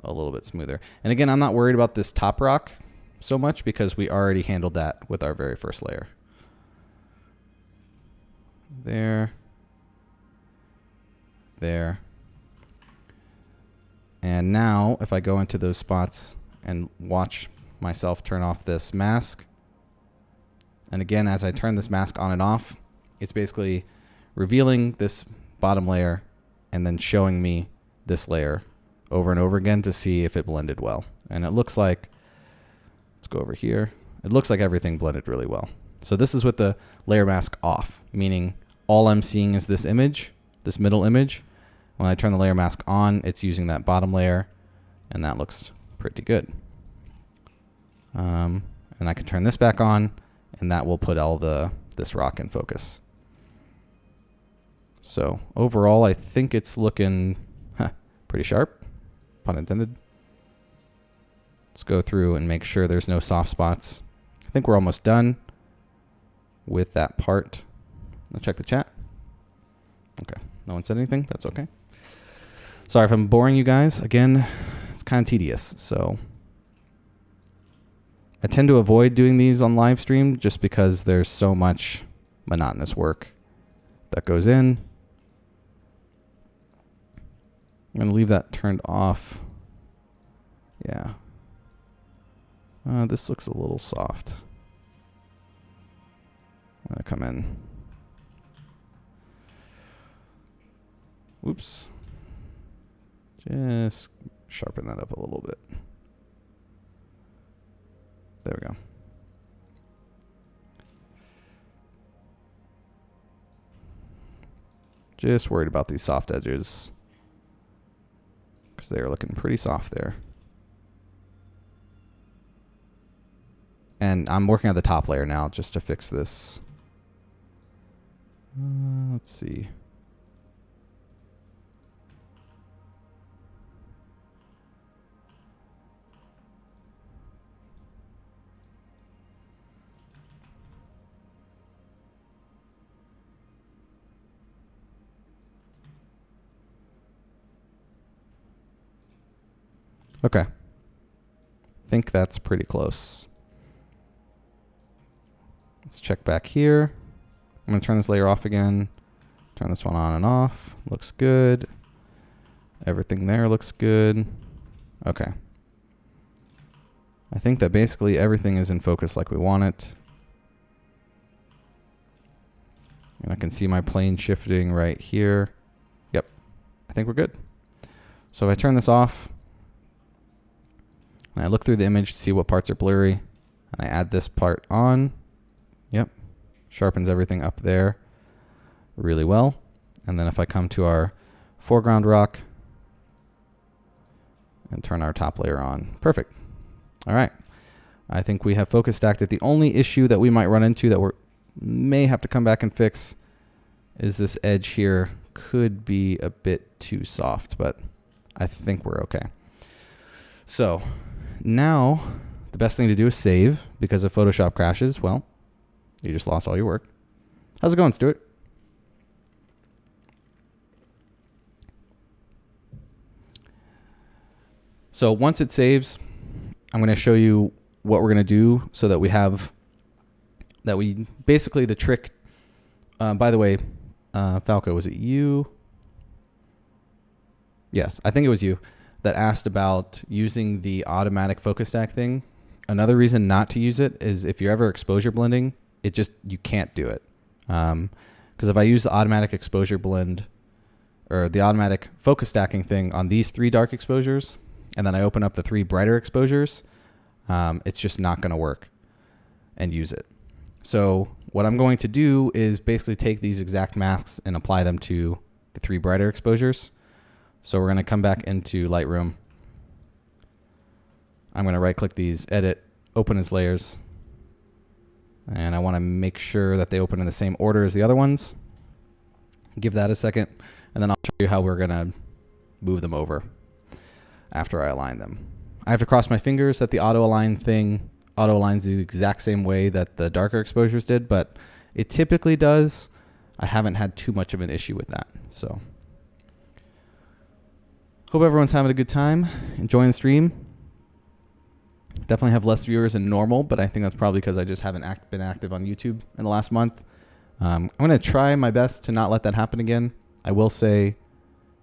a little bit smoother. And again, I'm not worried about this top rock so much because we already handled that with our very first layer. There. There. And now if I go into those spots and watch myself turn off this mask, and again, as I turn this mask on and off, it's basically revealing this bottom layer and then showing me this layer over and over again to see if it blended well. And it looks like, let's go over here. It looks like everything blended really well. So this is with the layer mask off, meaning all I'm seeing is this image, this middle image. When I turn the layer mask on, it's using that bottom layer, and that looks pretty good. And I can turn this back on, and that will put all this rock in focus. So overall, I think it's looking pretty sharp, pun intended. Let's go through and make sure there's no soft spots. I think we're almost done with that part. I'll check the chat. Okay, no one said anything. That's okay. Sorry if I'm boring you guys. Again, it's kind of tedious, so I tend to avoid doing these on live stream just because there's so much monotonous work that goes in. I'm going to leave that turned off. Yeah. This looks a little soft. I'm going to come in. Oops. Just sharpen that up a little bit. There we go. Just worried about these soft edges because they are looking pretty soft there. And I'm working on the top layer now just to fix this. Let's see. Okay. I think that's pretty close. Let's check back here. I'm going to turn this layer off again. Turn this one on and off. Looks good. Everything there looks good. Okay. I think that basically everything is in focus like we want it. And I can see my plane shifting right here. Yep. I think we're good. So if I turn this off and I look through the image to see what parts are blurry, and I add this part on, yep, sharpens everything up there really well. And then if I come to our foreground rock and turn our top layer on, perfect. All right, I think we have focus stacked it. The only issue that we might run into that we may have to come back and fix is this edge here could be a bit too soft, but I think we're okay. So now the best thing to do is save, because if Photoshop crashes, well, you just lost all your work. How's it going, Stuart? So once it saves, I'm going to show you what we're going to do so that we basically the trick. By the way, Falco, was it you? Yes, I think it was you that asked about using the automatic focus stack thing. Another reason not to use it is if you're ever exposure blending, you can't do it. Because if I use the automatic exposure blend or the automatic focus stacking thing on these 3 dark exposures, and then I open up the 3 brighter exposures, it's just not going to work and use it. So what I'm going to do is basically take these exact masks and apply them to the 3 brighter exposures. So we're going to come back into Lightroom. I'm going to right click these, edit, open as layers. And I want to make sure that they open in the same order as the other ones. Give that a second, and then I'll show you how we're going to move them over after I align them. I have to cross my fingers that the auto align thing auto aligns the exact same way that the darker exposures did, but it typically does. I haven't had too much of an issue with that. So hope everyone's having a good time, enjoying the stream. Definitely have less viewers than normal, but I think that's probably because I just haven't been active on YouTube in the last month. I'm going to try my best to not let that happen again. I will say,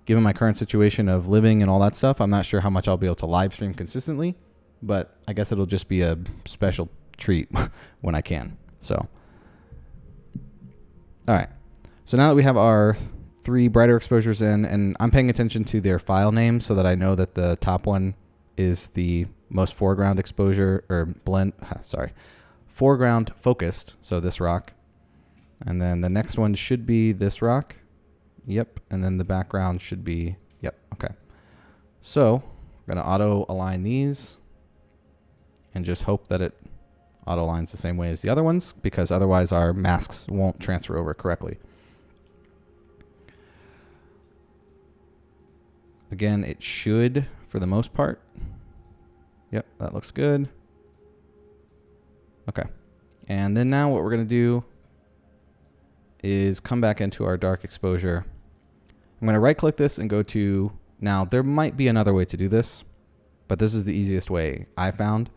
given my current situation of living and all that stuff, I'm not sure how much I'll be able to live stream consistently, but I guess it'll just be a special treat when I can. So, all right. So now that we have our 3 brighter exposures in, and I'm paying attention to their file names so that I know that the top one is the most foreground exposure or blend, foreground focused. So this rock. And then the next one should be this rock. Yep. And then the background should be, yep. Okay. So we're going to auto align these and just hope that it auto aligns the same way as the other ones, because otherwise our masks won't transfer over correctly. Again, it should for the most part. Yep, that looks good. Okay. And then now what we're going to do is come back into our dark exposure. I'm going to right click this and go to, now there might be another way to do this, but this is the easiest way I found.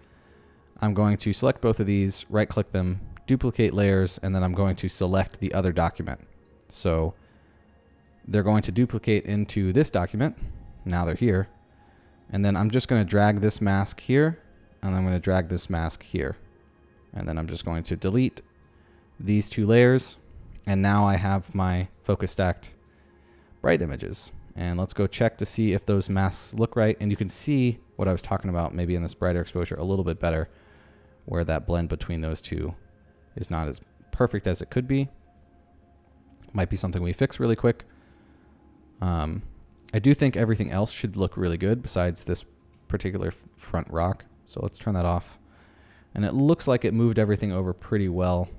I'm going to select both of these, right click them, duplicate layers, and then I'm going to select the other document. So they're going to duplicate into this document. Now they're here. And then I'm just going to drag this mask here, and I'm going to drag this mask here. And then I'm just going to delete these 2 layers. And now I have my focus stacked bright images. And let's go check to see if those masks look right. And you can see what I was talking about maybe in this brighter exposure a little bit better, where that blend between those 2 is not as perfect as it could be. Might be something we fix really quick. I do think everything else should look really good besides this particular front rock. So let's turn that off. And it looks like it moved everything over pretty well.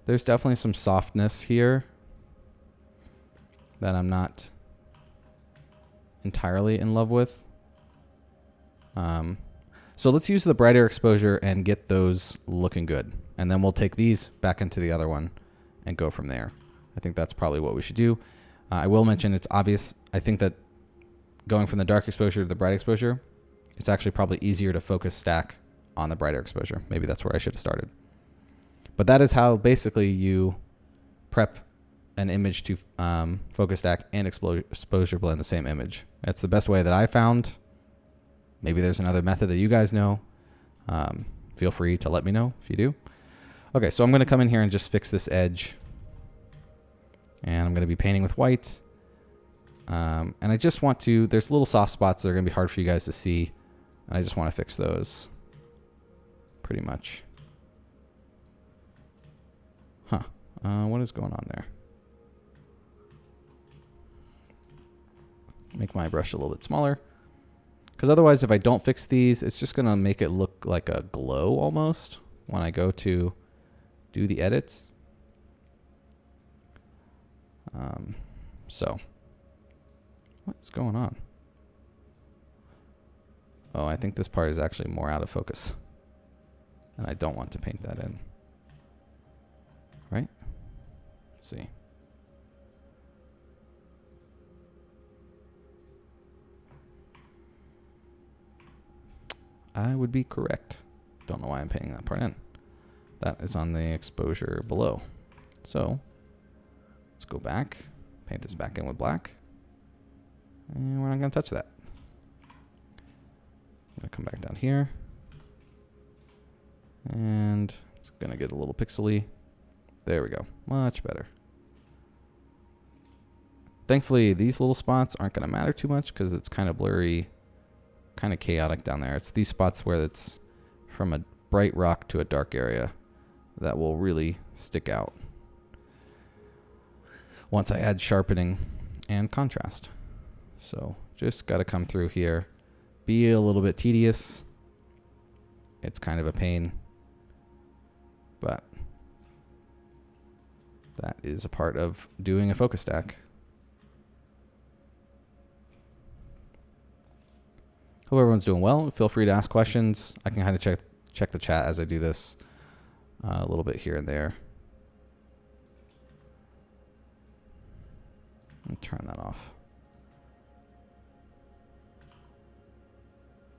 There's definitely some softness here that I'm not entirely in love with. So let's use the brighter exposure and get those looking good. And then we'll take these back into the other one and go from there. I think that's probably what we should do. I will mention it's obvious. I think that going from the dark exposure to the bright exposure, it's actually probably easier to focus stack on the brighter exposure. Maybe that's where I should have started. But that is how basically you prep an image to focus stack and exposure blend the same image. That's the best way that I found. Maybe there's another method that you guys know. Feel free to let me know if you do. Okay, so I'm going to come in here and just fix this edge. And I'm going to be painting with white. And I just want to, there's little soft spots that are going to be hard for you guys to see. And I just want to fix those pretty much. Huh. What is going on there? Make my brush a little bit smaller. Because otherwise, if I don't fix these, it's just going to make it look like a glow almost when I go to do the edits. So, what's going on? Oh, I think this part is actually more out of focus. And I don't want to paint that in. Right? Let's see. I would be correct. Don't know why I'm painting that part in. That is on the exposure below. So, let's go back, paint this back in with black. And we're not going to touch that. I'm going to come back down here. And it's going to get a little pixely. There we go. Much better. Thankfully, these little spots aren't going to matter too much because it's kind of blurry, kind of chaotic down there. It's these spots where it's from a bright rock to a dark area that will really stick out once I add sharpening and contrast. So just got to come through here, be a little bit tedious. It's kind of a pain, but that is a part of doing a focus stack. Hope everyone's doing well. Feel free to ask questions. I can kind of check the chat as I do this a little bit here and there. Let me turn that off.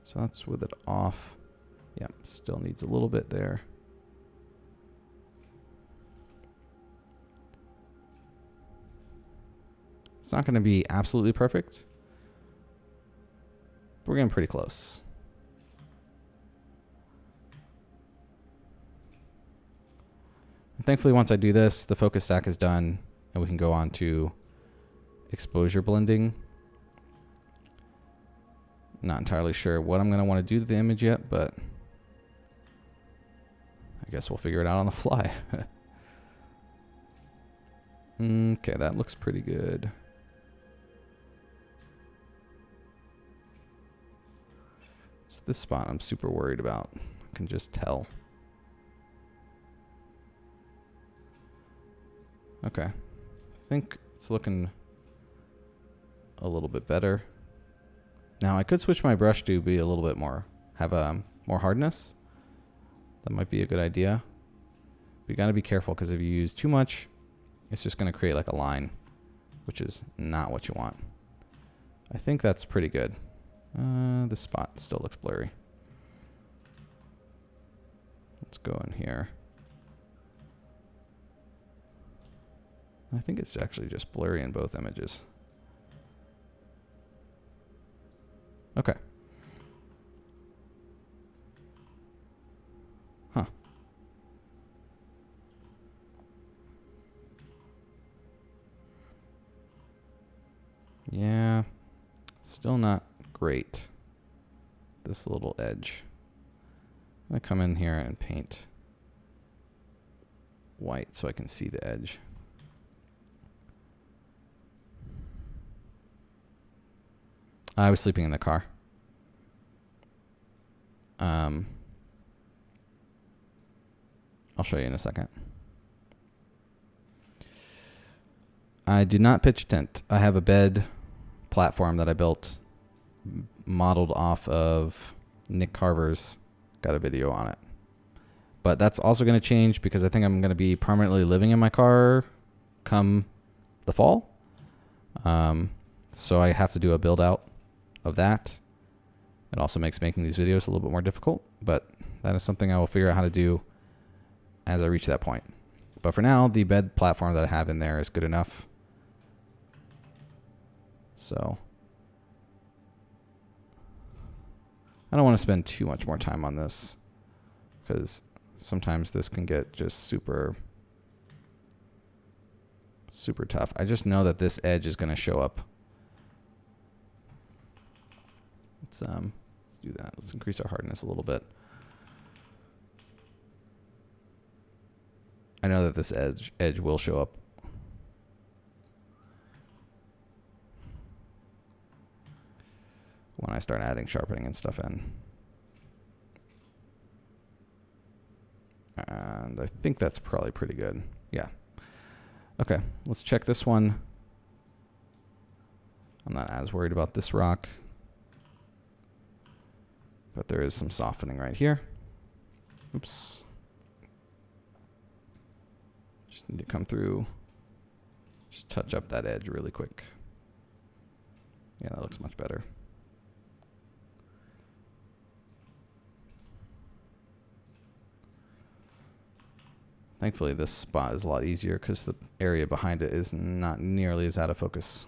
So that's with it off. Yep, still needs a little bit there. It's not going to be absolutely perfect. We're getting pretty close. And thankfully, once I do this, the focus stack is done, and we can go on to exposure blending. Not entirely sure what I'm going to want to do to the image yet, but I guess we'll figure it out on the fly. Okay, that looks pretty good. It's this spot I'm super worried about. I can just tell. Okay. I think it's looking a little bit better. Now I could switch my brush to be a little bit more, have more hardness. That might be a good idea. But you gotta be careful because if you use too much, it's just gonna create like a line, which is not what you want. I think that's pretty good. This spot still looks blurry. Let's go in here. I think it's actually just blurry in both images. Okay. Huh. Yeah. Still not great. This little edge. I'm going to come in here and paint white so I can see the edge. I was sleeping in the car. I'll show you in a second. I do not pitch a tent. I have a bed platform that I built modeled off of Nick Carver's. Got a video on it. But that's also going to change because I think I'm going to be permanently living in my car come the fall. So I have to do a build out of that. It also makes making these videos a little bit more difficult, but that is something I will figure out how to do as I reach that point. But for now, the bed platform that I have in there is good enough. So I don't want to spend too much more time on this because sometimes this can get just super tough. I just know that this edge is going to show up Let's do that. Let's increase our hardness a little bit. I know that this edge will show up. When I start adding sharpening and stuff in. And I think that's probably pretty good. Yeah. Okay, let's check this one. I'm not as worried about this rock. But there is some softening right here. Oops. Just need to come through. Just touch up that edge really quick. Yeah, that looks much better. Thankfully, this spot is a lot easier because the area behind it is not nearly as out of focus.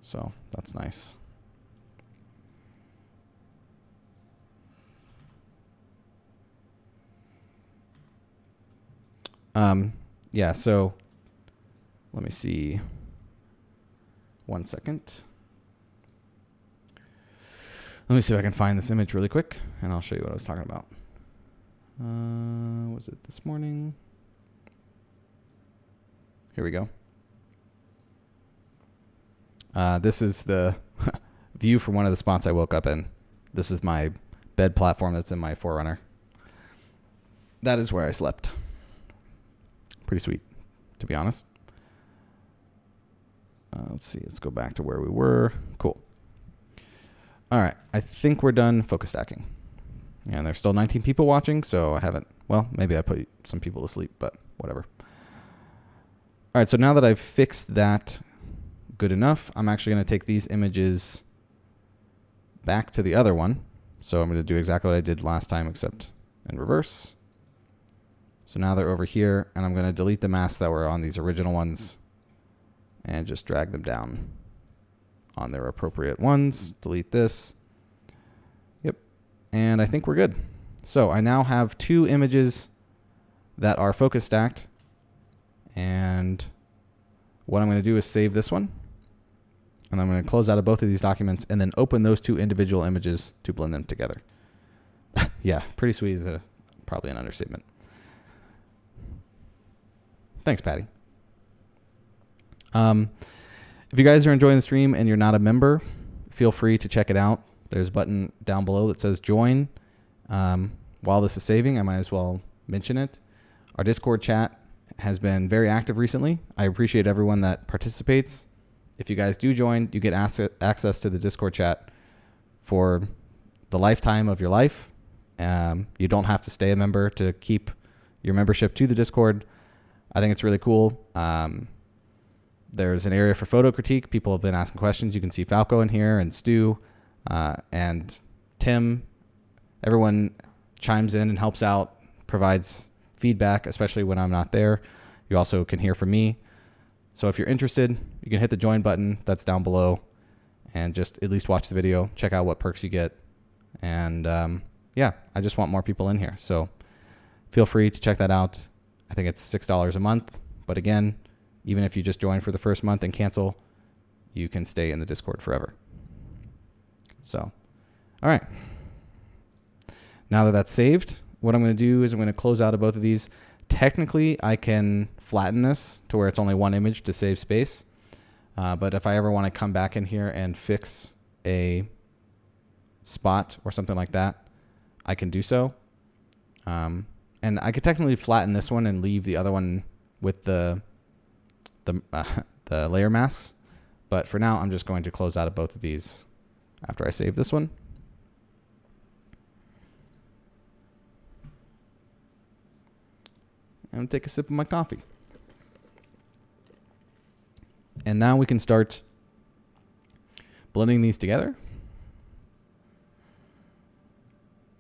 So that's nice. Yeah, so let me see. 1 second. Let me see if I can find this image really quick, and I'll show you what I was talking about. Was it this morning? Here we go. This is the view from one of the spots I woke up in. This is my bed platform that's in my Forerunner. That is where I slept. Pretty sweet, to be honest. Let's see. Let's go back to where we were. Cool. All right. I think we're done focus stacking. And there's still 19 people watching, so I haven't... Well, maybe I put some people to sleep, but whatever. All right. So now that I've fixed that good enough, I'm actually going to take these images back to the other one. So I'm going to do exactly what I did last time, except in reverse. So now they're over here, and I'm going to delete the masks that were on these original ones and just drag them down on their appropriate ones. Delete this. Yep. And I think we're good. So I now have 2 images that are focus stacked. And what I'm going to do is save this one. And I'm going to close out of both of these documents and then open those 2 individual images to blend them together. Yeah, pretty sweet is probably an understatement. Thanks, Patty. If you guys are enjoying the stream and you're not a member, feel free to check it out. There's a button down below that says join. While this is saving, I might as well mention it. Our Discord chat has been very active recently. I appreciate everyone that participates. If you guys do join, you get access to the Discord chat for the lifetime of your life. You don't have to stay a member to keep your membership to the Discord. I think it's really cool. There's an area for photo critique. People have been asking questions. You can see Falco in here and Stu and Tim. Everyone chimes in and helps out, provides feedback, especially when I'm not there. You also can hear from me. So if you're interested, you can hit the join button that's down below and just at least watch the video, check out what perks you get. And yeah, I just want more people in here. So feel free to check that out. I think it's $6 a month. But again, even if you just join for the first month and cancel, you can stay in the Discord forever. So, all right. Now that that's saved, what I'm going to do is I'm going to close out of both of these. Technically, I can flatten this to where it's only one image to save space. But if I ever want to come back in here and fix a spot or something like that, I can do so. And I could technically flatten this one and leave the other one with the layer masks. But for now, I'm just going to close out of both of these after I save this one. And take a sip of my coffee. And now we can start blending these together.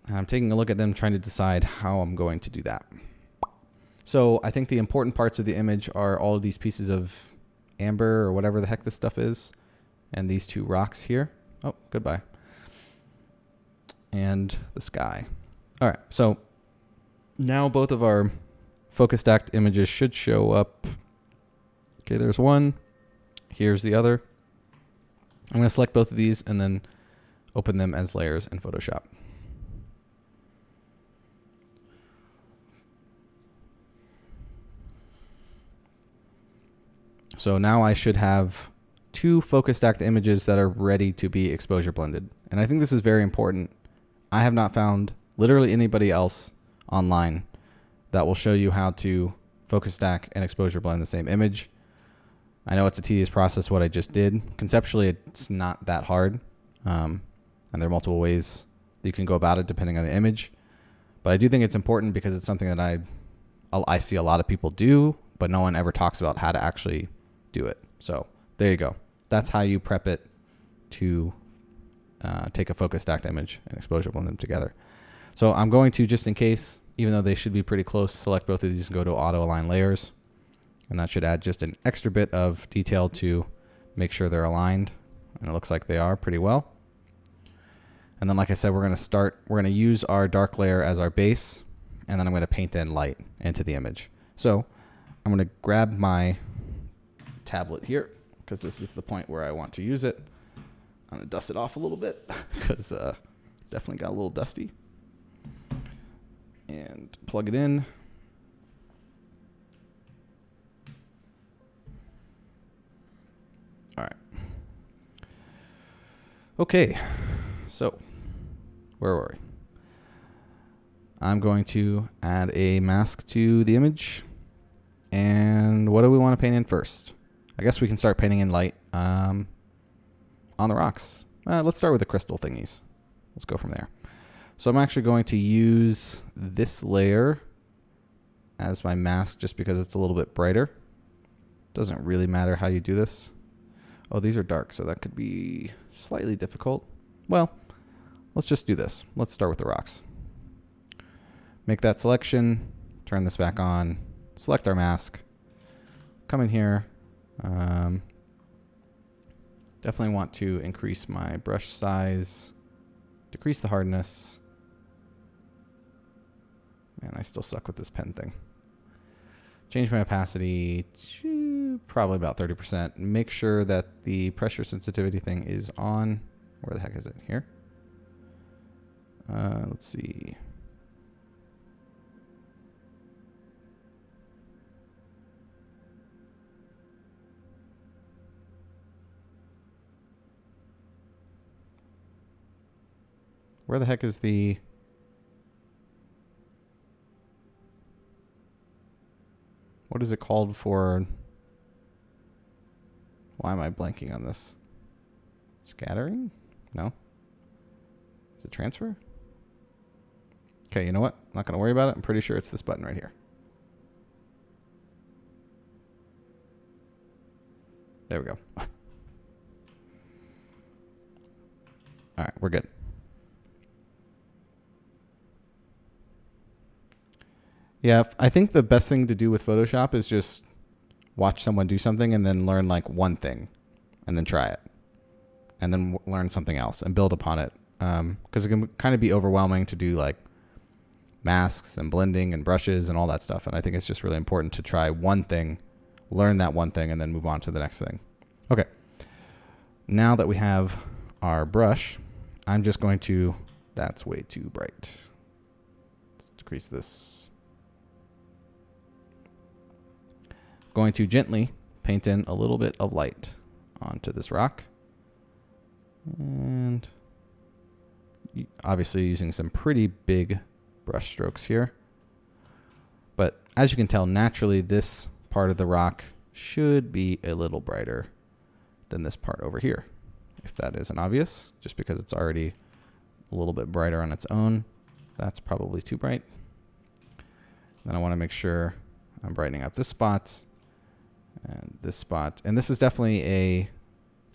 And I'm taking a look at them, trying to decide how I'm going to do that. So I think the important parts of the image are all of these pieces of amber or whatever the heck this stuff is. And these 2 rocks here. Oh, goodbye. And the sky. All right, so now both of our focus stacked images should show up Okay, there's one. Here's the other. I'm going to select both of these and then open them as layers in Photoshop. So now I should have two focus stacked images that are ready to be exposure blended. And I think this is very important. I have not found literally anybody else online that will show you how to focus stack and exposure blend the same image. I know it's a tedious process what I just did. Conceptually, it's not that hard. And there are multiple ways that you can go about it depending on the image. But I do think it's important because it's something that I see a lot of people do, but no one ever talks about how to actually do it. So there you go. That's how you prep it to take a focus stacked image and exposure blend them together. So I'm going to, just in case, even though they should be pretty close, select both of these and go to auto align layers. And that should add just an extra bit of detail to make sure they're aligned. And it looks like they are pretty well. And then, like I said, we're going to use our dark layer as our base. And then I'm going to paint in light into the image. So I'm going to grab my tablet here because this is the point where I want to use it. I'm going to dust it off a little bit because definitely got a little dusty. And plug it in. All right. Okay. So where were we? I'm going to add a mask to the image. And what do we want to paint in first? I guess we can start painting in light on the rocks. Let's start with the crystal thingies. Let's go from there. So I'm actually going to use this layer as my mask just because it's a little bit brighter. Doesn't really matter how you do this. Oh, these are dark, so that could be slightly difficult. Well, let's just do this. Let's start with the rocks. Make that selection, turn this back on, select our mask, come in here. Definitely want to increase my brush size, decrease the hardness. Man, I still suck with this pen thing. Change my opacity to probably about 30%. Make sure that the pressure sensitivity thing is on. Where the heck is it? Here? Let's see. Where the heck is the... What is it called for... Why am I blanking on this? Scattering? No? Is it transfer? Okay, you know what? I'm not going to worry about it. I'm pretty sure it's this button right here. There we go. All right, we're good. Yeah, I think the best thing to do with Photoshop is just watch someone do something and then learn like one thing and then try it and then learn something else and build upon it. Because it can kind of be overwhelming to do like masks and blending and brushes and all that stuff. And I think it's just really important to try one thing, learn that one thing, and then move on to the next thing. Okay. Now that we have our brush, I'm just going to, that's way too bright. Let's decrease this. Going to gently paint in a little bit of light onto this rock. And obviously using some pretty big brush strokes here. But as you can tell, naturally this part of the rock should be a little brighter than this part over here. If that isn't obvious, just because it's already a little bit brighter on its own. That's probably too bright. Then I want to make sure I'm brightening up this spot. And this spot. And this is definitely a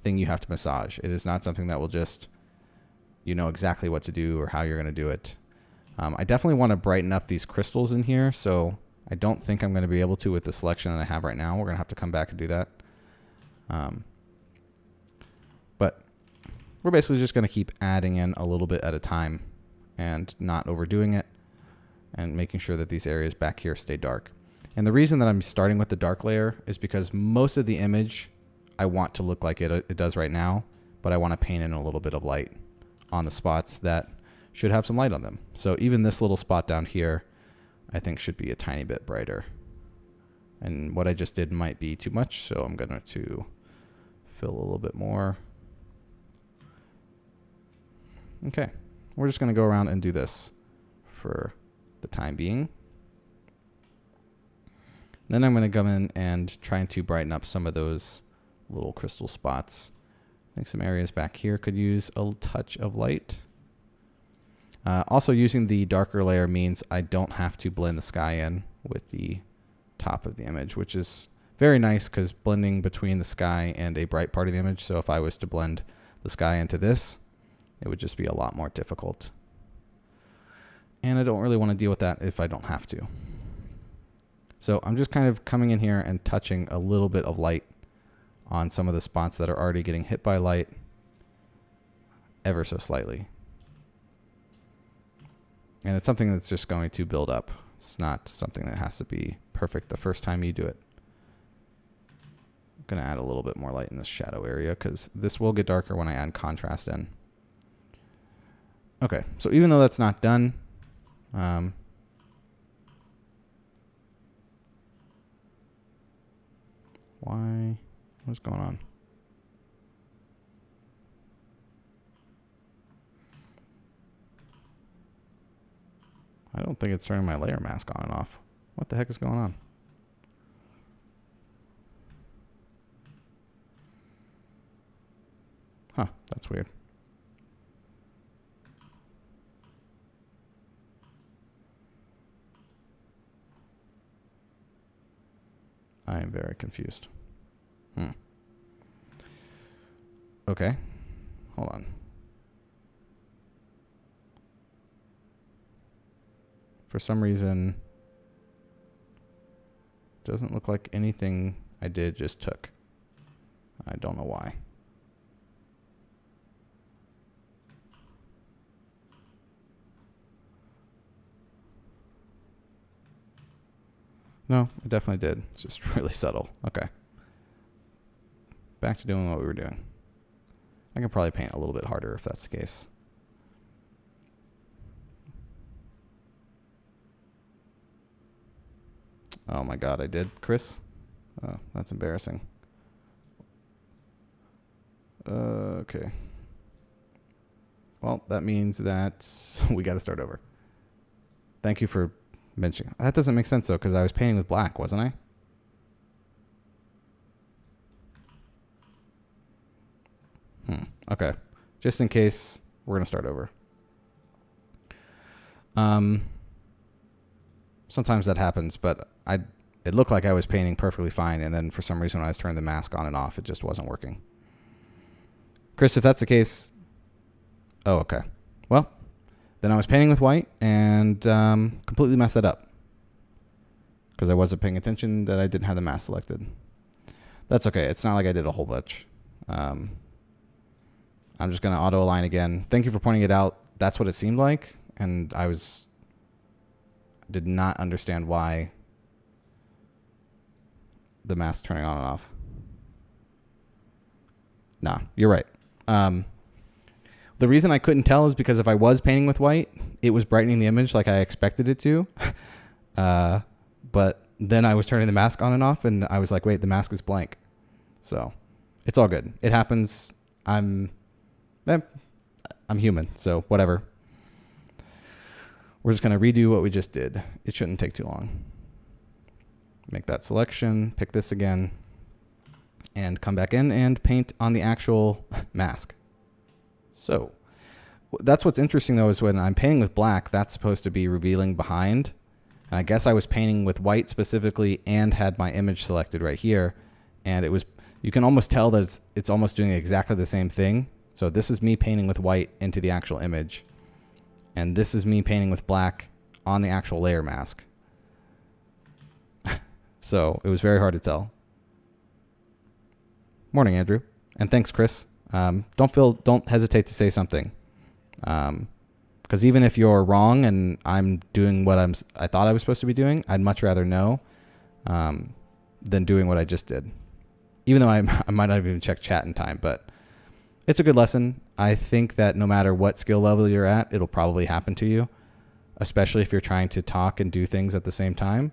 thing you have to massage. It is not something that will just, you know exactly what to do or how you're going to do it. I definitely want to brighten up these crystals in here. So I don't think I'm going to be able to with the selection that I have right now. We're going to have to come back and do that. But we're basically just going to keep adding in a little bit at a time and not overdoing it and making sure that these areas back here stay dark. And the reason that I'm starting with the dark layer is because most of the image I want to look like it does right now, but I want to paint in a little bit of light on the spots that should have some light on them. So even this little spot down here, I think should be a tiny bit brighter. And what I just did might be too much, so I'm going to fill a little bit more. Okay, we're just going to go around and do this for the time being. Then I'm going to come in and try to brighten up some of those little crystal spots. I think some areas back here could use a touch of light. Also, using the darker layer means I don't have to blend the sky in with the top of the image, which is very nice because blending between the sky and a bright part of the image. So if I was to blend the sky into this, it would just be a lot more difficult. And I don't really want to deal with that if I don't have to. So I'm just kind of coming in here and touching a little bit of light on some of the spots that are already getting hit by light ever so slightly. And it's something that's just going to build up. It's not something that has to be perfect the first time you do it. I'm going to add a little bit more light in this shadow area because this will get darker when I add contrast in. Okay, so even though that's not done, why? What's going on? I don't think it's turning my layer mask on and off. What the heck is going on? Huh, that's weird. I am very confused. Okay, hold on. For some reason, it doesn't look like anything I did just took. I don't know why. No, it definitely did. It's just really subtle. Okay. Back to doing what we were doing. I can probably paint a little bit harder if that's the case. Oh my god, I did, Chris? Oh, that's embarrassing. Okay. Well, that means that we got to start over. Thank you for mentioning. That doesn't make sense, though, because I was painting with black, wasn't I? Okay. Just in case, we're going to start over. Sometimes that happens, but it looked like I was painting perfectly fine, and then for some reason when I was turning the mask on and off, it just wasn't working. Chris, if that's the case... Oh, okay. Well, then I was painting with white and completely messed that up because I wasn't paying attention that I didn't have the mask selected. That's okay. It's not like I did a whole bunch. I'm just going to auto align again. Thank you for pointing it out. That's what it seemed like, and I did not understand why the mask turning on and off. Nah, you're right. The reason I couldn't tell is because if I was painting with white, it was brightening the image like I expected it to. But then I was turning the mask on and off, and I was like, wait, the mask is blank. So it's all good. It happens. I'm human, so whatever. We're just going to redo what we just did. It shouldn't take too long. Make that selection, pick this again, and come back in and paint on the actual mask. So that's what's interesting, though, is when I'm painting with black, that's supposed to be revealing behind. And I guess I was painting with white specifically and had my image selected right here. And it was, you can almost tell that it's almost doing exactly the same thing. So this is me painting with white into the actual image. And this is me painting with black on the actual layer mask. So it was very hard to tell. Morning, Andrew. And thanks, Chris. Don't hesitate to say something. Because even if you're wrong and I'm doing what I thought I was supposed to be doing, I'd much rather know. than doing what I just did. Even though I might not even check chat in time, but it's a good lesson. I think that no matter what skill level you're at, it'll probably happen to you, especially if you're trying to talk and do things at the same time.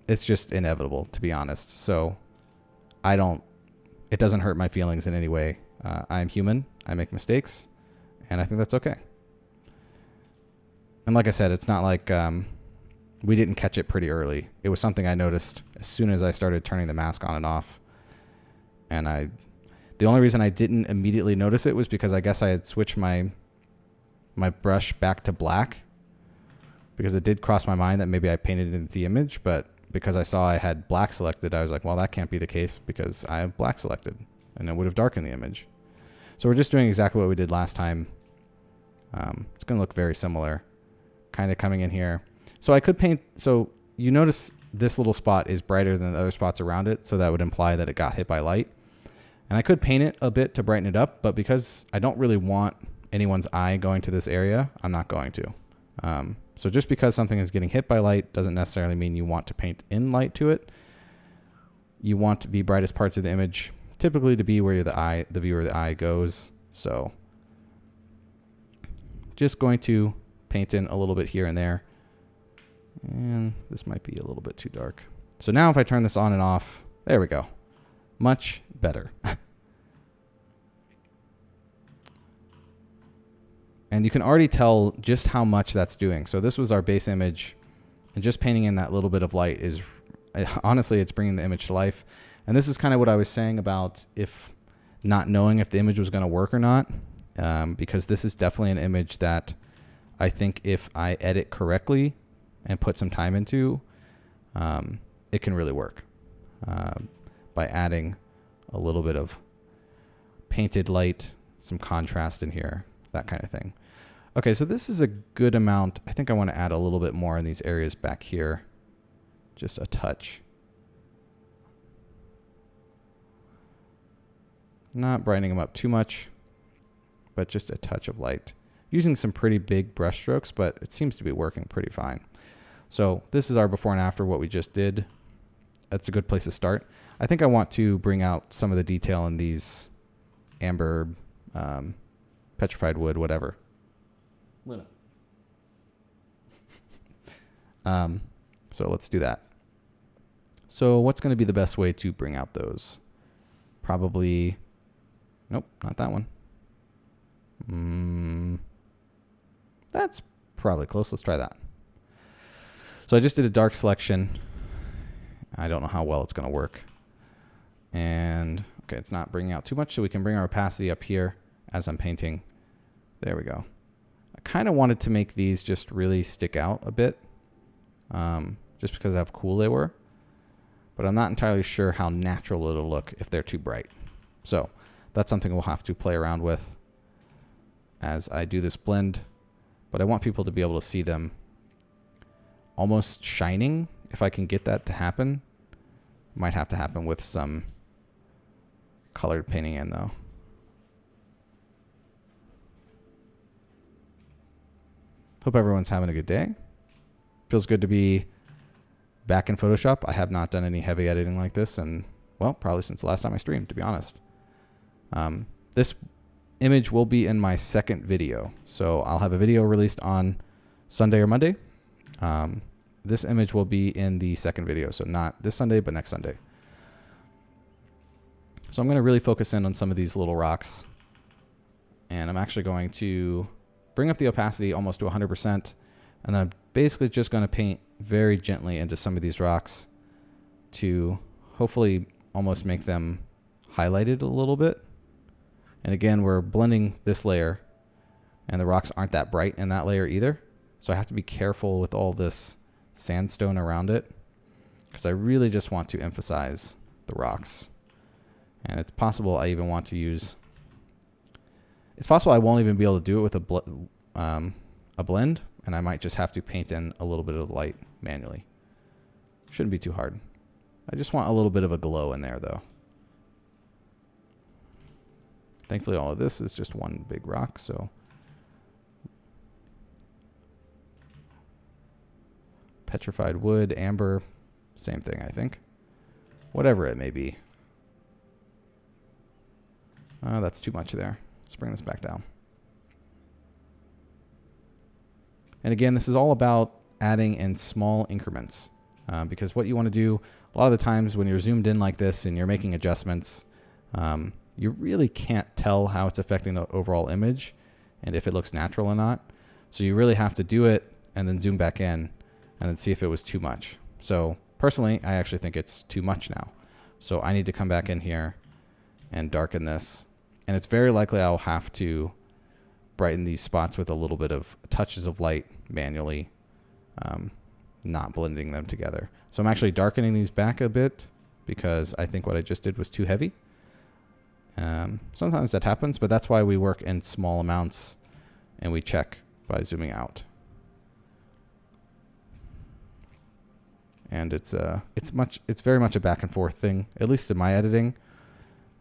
It's just inevitable, to be honest. So it doesn't hurt my feelings in any way. I'm human. I make mistakes, and I think that's okay. And like I said, it's not like we didn't catch it pretty early. It was something I noticed as soon as I started turning the mask on and off. And the only reason I didn't immediately notice it was because I guess I had switched my brush back to black, because it did cross my mind that maybe I painted into the image, but because I saw I had black selected, I was like, well, that can't be the case because I have black selected, and it would have darkened the image. So we're just doing exactly what we did last time. It's going to look very similar, kind of coming in here. So I could paint, so you notice this little spot is brighter than the other spots around it, so that would imply that it got hit by light. And I could paint it a bit to brighten it up, but because I don't really want anyone's eye going to this area, I'm not going to. So just because something is getting hit by light doesn't necessarily mean you want to paint in light to it. You want the brightest parts of the image typically to be where the viewer of the eye goes. So just going to paint in a little bit here and there. And this might be a little bit too dark. So now if I turn this on and off, there we go. Much better. And you can already tell just how much that's doing. So this was our base image, and just painting in that little bit of light is, honestly, it's bringing the image to life. And this is kind of what I was saying about if not knowing if the image was going to work or not, because this is definitely an image that I think if I edit correctly and put some time into, it can really work by adding a little bit of painted light, some contrast in here, that kind of thing. Okay, so this is a good amount. I think I want to add a little bit more in these areas back here. Just a touch. Not brightening them up too much, but just a touch of light. Using some pretty big brush strokes, but it seems to be working pretty fine. So this is our before and after what we just did. That's a good place to start. I think I want to bring out some of the detail in these amber, petrified wood, whatever. So let's do that. So what's going to be the best way to bring out those? Probably, nope, not that one. That's probably close. Let's try that. So I just did a dark selection. I don't know how well it's going to work. And okay, it's not bringing out too much, so we can bring our opacity up here as I'm painting. There we go. I kind of wanted to make these just really stick out a bit, just because of how cool they were. But I'm not entirely sure how natural it'll look if they're too bright. So that's something we'll have to play around with as I do this blend. But I want people to be able to see them almost shining. If I can get that to happen, might have to happen with some colored painting in though. Hope everyone's having a good day. Feels good to be back in Photoshop. I have not done any heavy editing like this, and well, probably since the last time I streamed, to be honest. This image will be in my second video, so I'll have a video released on Sunday or Monday. This image will be in the second video, so not this Sunday, but next Sunday. So I'm going to really focus in on some of these little rocks, and I'm actually going to bring up the opacity almost to 100%, and then I'm basically just going to paint very gently into some of these rocks to hopefully almost make them highlighted a little bit. And again, we're blending this layer, and the rocks aren't that bright in that layer either. So I have to be careful with all this sandstone around it, because I really just want to emphasize the rocks. And it's possible I even want to use, it's possible I won't even be able to do it with a blend, and I might just have to paint in a little bit of light manually. Shouldn't be too hard. I just want a little bit of a glow in there though. Thankfully all of this is just one big rock, so petrified wood, amber, Same thing, I think. Whatever it may be. That's too much there. Let's bring this back down. And again, this is all about adding in small increments. Because what you want to do, a lot of the times when you're zoomed in like this and you're making adjustments, you really can't tell how it's affecting the overall image and if it looks natural or not. So you really have to do it and then zoom back in and then see if it was too much. So personally, I actually think it's too much now. So I need to come back in here and darken this. And it's very likely I'll have to brighten these spots with a little bit of touches of light manually, not blending them together. So I'm actually darkening these back a bit because I think what I just did was too heavy. Sometimes that happens, but that's why we work in small amounts and we check by zooming out. And it's very much a back and forth thing, at least in my editing.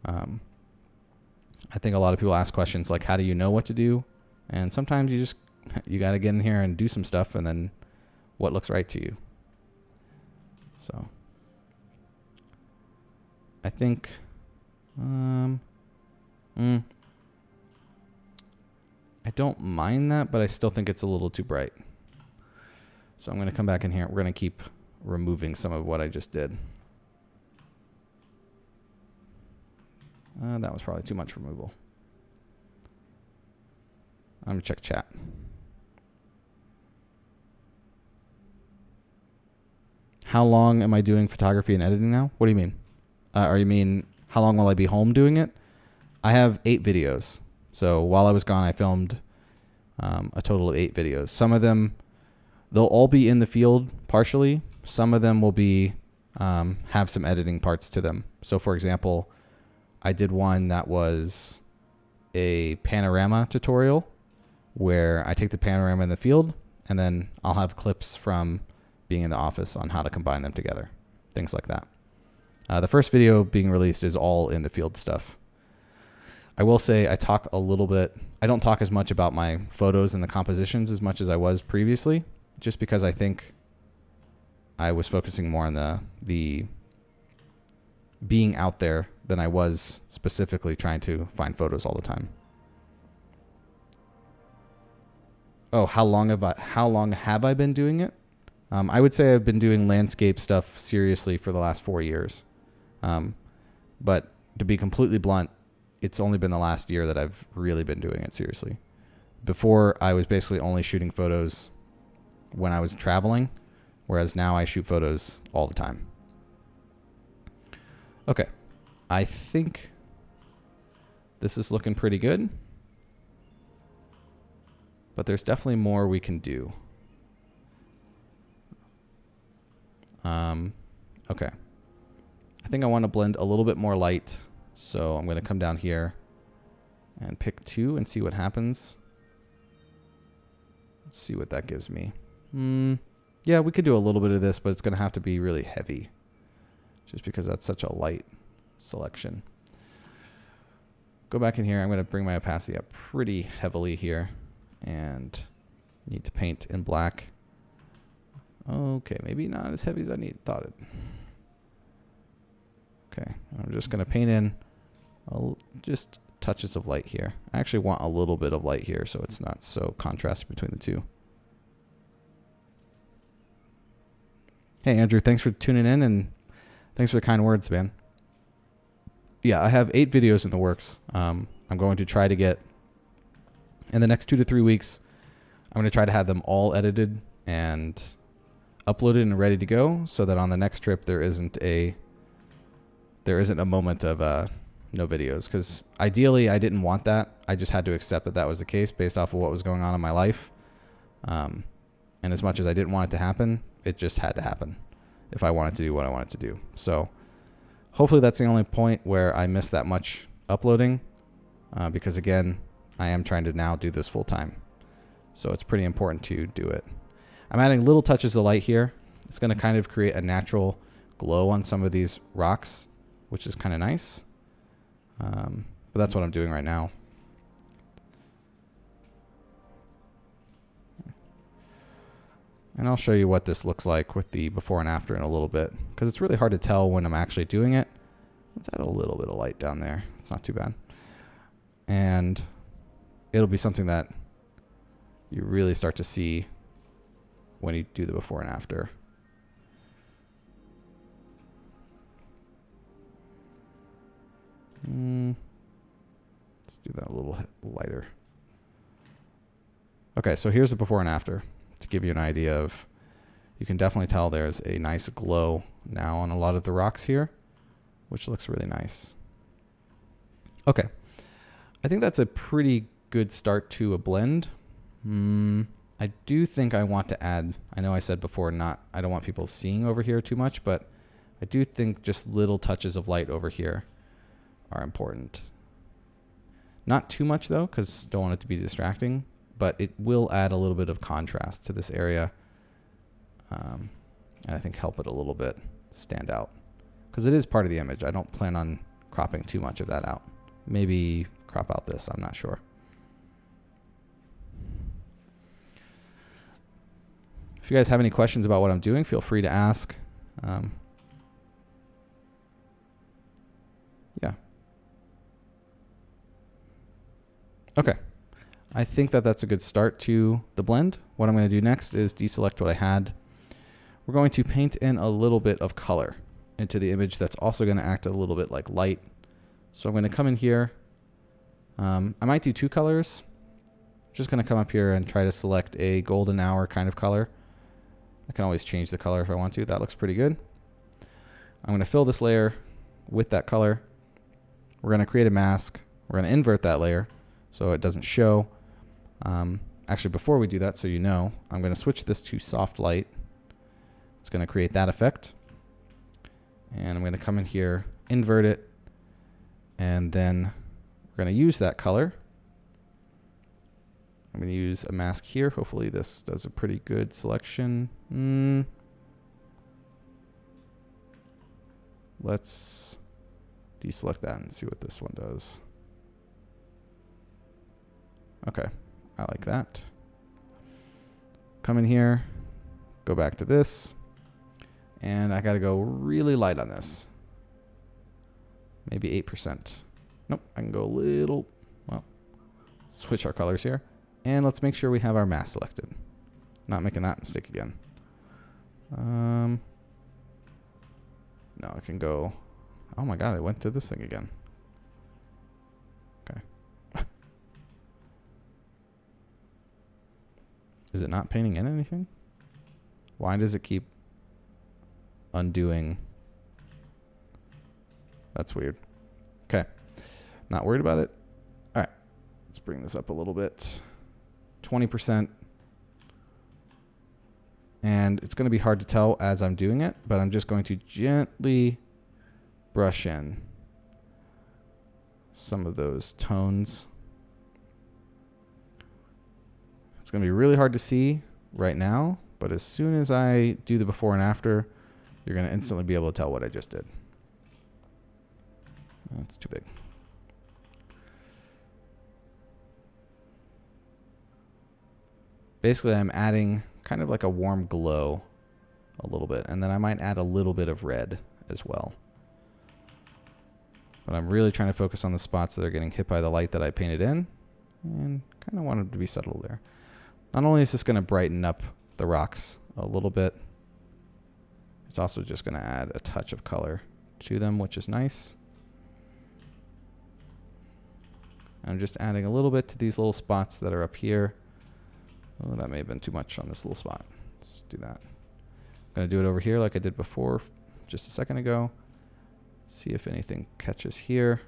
I think a lot of people ask questions like, how do you know what to do? And sometimes you got to get in here and do some stuff and then what looks right to you. So I think, I don't mind that, but I still think it's a little too bright. So I'm going to come back in here. We're going to keep removing some of what I just did. That was probably too much removal. I'm going to check chat. How long am I doing photography and editing now? What do you mean? Or you mean how long will I be home doing it? I have 8 videos. So while I was gone, I filmed a total of 8 videos. Some of them, they'll all be in the field partially. Some of them will be have some editing parts to them. So for example, I did one that was a panorama tutorial where I take the panorama in the field and then I'll have clips from being in the office on how to combine them together, things like that. The first video being released is all in the field stuff. I will say I talk a little bit. I don't talk as much about my photos and the compositions as much as I was previously, just because I think I was focusing more on the being out there than I was specifically trying to find photos all the time. Oh, how long have I been doing it? I would say I've been doing landscape stuff seriously for the last 4 years. But to be completely blunt, it's only been the last year that I've really been doing it seriously. Before, I was basically only shooting photos when I was traveling, whereas now I shoot photos all the time. Okay, I think this is looking pretty good, but there's definitely more we can do. Okay, I think I want to blend a little bit more light, so I'm going to come down here and pick 2 and see what happens. Let's see what that gives me. Yeah, we could do a little bit of this, but it's going to have to be really heavy, just because that's such a light selection. Go back in here. I'm going to bring my opacity up pretty heavily here and need to paint in black. Okay, maybe not as heavy as I thought it. Okay, I'm just going to paint in just touches of light here. I actually want a little bit of light here so it's not so contrasted between the two. Hey, Andrew, thanks for tuning in and thanks for the kind words, man. Yeah, I have 8 videos in the works. I'm going to try to get, in the next 2 to 3 weeks, I'm going to try to have them all edited and uploaded and ready to go so that on the next trip there isn't a moment of no videos, because ideally I didn't want that. I just had to accept that that was the case based off of what was going on in my life. And as much as I didn't want it to happen, it just had to happen if I wanted to do what I wanted to do. So hopefully that's the only point where I miss that much uploading, because again, I am trying to now do this full time. So it's pretty important to do it. I'm adding little touches of light here. It's going to kind of create a natural glow on some of these rocks, which is kind of nice. But that's what I'm doing right now. And I'll show you what this looks like with the before and after in a little bit, because it's really hard to tell when I'm actually doing it. Let's add a little bit of light down there. It's not too bad. And it'll be something that you really start to see when you do the before and after. Let's do that a little lighter. Okay, so here's the before and after to give you an idea of, you can definitely tell there's a nice glow now on a lot of the rocks here, which looks really nice. Okay, I think that's a pretty good start to a blend. I do think I want to add, I know I said before I don't want people seeing over here too much, but I do think just little touches of light over here are important. Not too much though, because don't want it to be distracting, but it will add a little bit of contrast to this area. And I think help it a little bit stand out, because it is part of the image. I don't plan on cropping too much of that out. Maybe crop out this, I'm not sure. If you guys have any questions about what I'm doing, feel free to ask. Yeah. Okay. I think that that's a good start to the blend. What I'm going to do next is deselect what I had. We're going to paint in a little bit of color into the image that's also going to act a little bit like light. So I'm going to come in here. I might do two colors. I'm just going to come up here and try to select a golden hour kind of color. I can always change the color if I want to. That looks pretty good. I'm going to fill this layer with that color. We're going to create a mask. We're going to invert that layer so it doesn't show. Actually, before we do that, so you know, I'm going to switch this to soft light. It's going to create that effect. And I'm going to come in here, invert it, and then we're going to use that color. I'm going to use a mask here. Hopefully this does a pretty good selection. Let's deselect that and see what this one does. Okay, I like that. Come in here, go back to this, and I got to go really light on this. Maybe 8%. Nope, I can go a little, well, switch our colors here. And let's make sure we have our mask selected. Not making that mistake again. No, I can go, oh my God, I went to this thing again. Okay. Is it not painting in anything? Why does it keep undoing? That's weird. Okay, not worried about it. All right, let's bring this up a little bit. 20%. And it's going to be hard to tell as I'm doing it, but I'm just going to gently brush in some of those tones. It's going to be really hard to see right now, but as soon as I do the before and after, you're going to instantly be able to tell what I just did. That's too big. Basically, I'm adding kind of like a warm glow a little bit, and then I might add a little bit of red as well. But I'm really trying to focus on the spots that are getting hit by the light that I painted in, and kind of want it to be subtle there. Not only is this going to brighten up the rocks a little bit, it's also just going to add a touch of color to them, which is nice. And I'm just adding a little bit to these little spots that are up here. Oh, that may have been too much on this little spot. Let's do that. I'm going to do it over here like I did before just a second ago. See if anything catches here.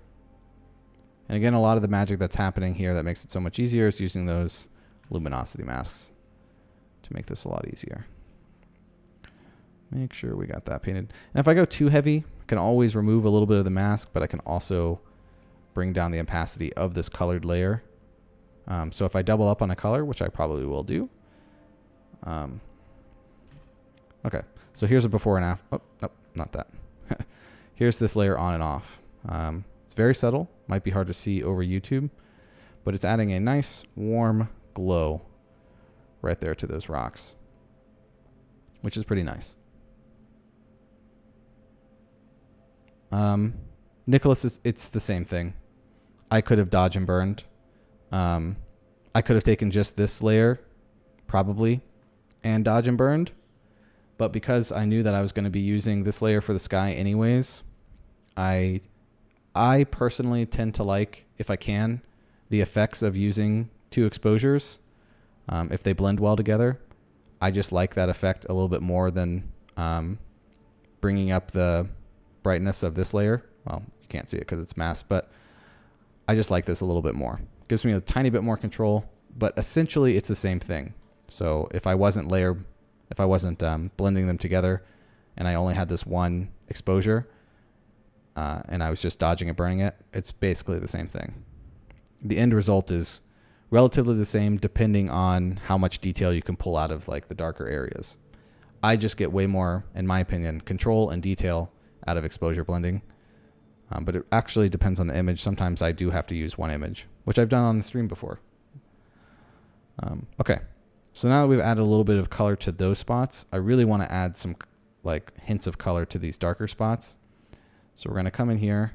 And again, a lot of the magic that's happening here that makes it so much easier is using those luminosity masks to make this a lot easier. Make sure we got that painted. And if I go too heavy, I can always remove a little bit of the mask, but I can also bring down the opacity of this colored layer. So if I double up on a color, which I probably will do. Okay, so here's a before and after. Oh, nope, not that. Here's this layer on and off. It's very subtle, might be hard to see over YouTube, but it's adding a nice warm glow right there to those rocks. which is pretty nice. Nicholas, it's the same thing. I could have dodged and burned. I could have taken just this layer, probably, and dodge and burned. But because I knew that I was going to be using this layer for the sky anyways, I personally tend to like, if I can, the effects of using two exposures. If they blend well together, I just like that effect a little bit more than bringing up the brightness of this layer. Well, you can't see it because it's masked, but I just like this a little bit more. Gives me a tiny bit more control, but essentially it's the same thing. So if I wasn't blending them together and I only had this one exposure and I was just dodging and burning it, it's basically the same thing. The end result is relatively the same depending on how much detail you can pull out of like the darker areas. I just get way more, in my opinion, control and detail out of exposure blending. But it actually depends on the image. Sometimes I do have to use one image, which I've done on the stream before. Okay, so now that we've added a little bit of color to those spots, I really want to add some like hints of color to these darker spots. So we're going to come in here,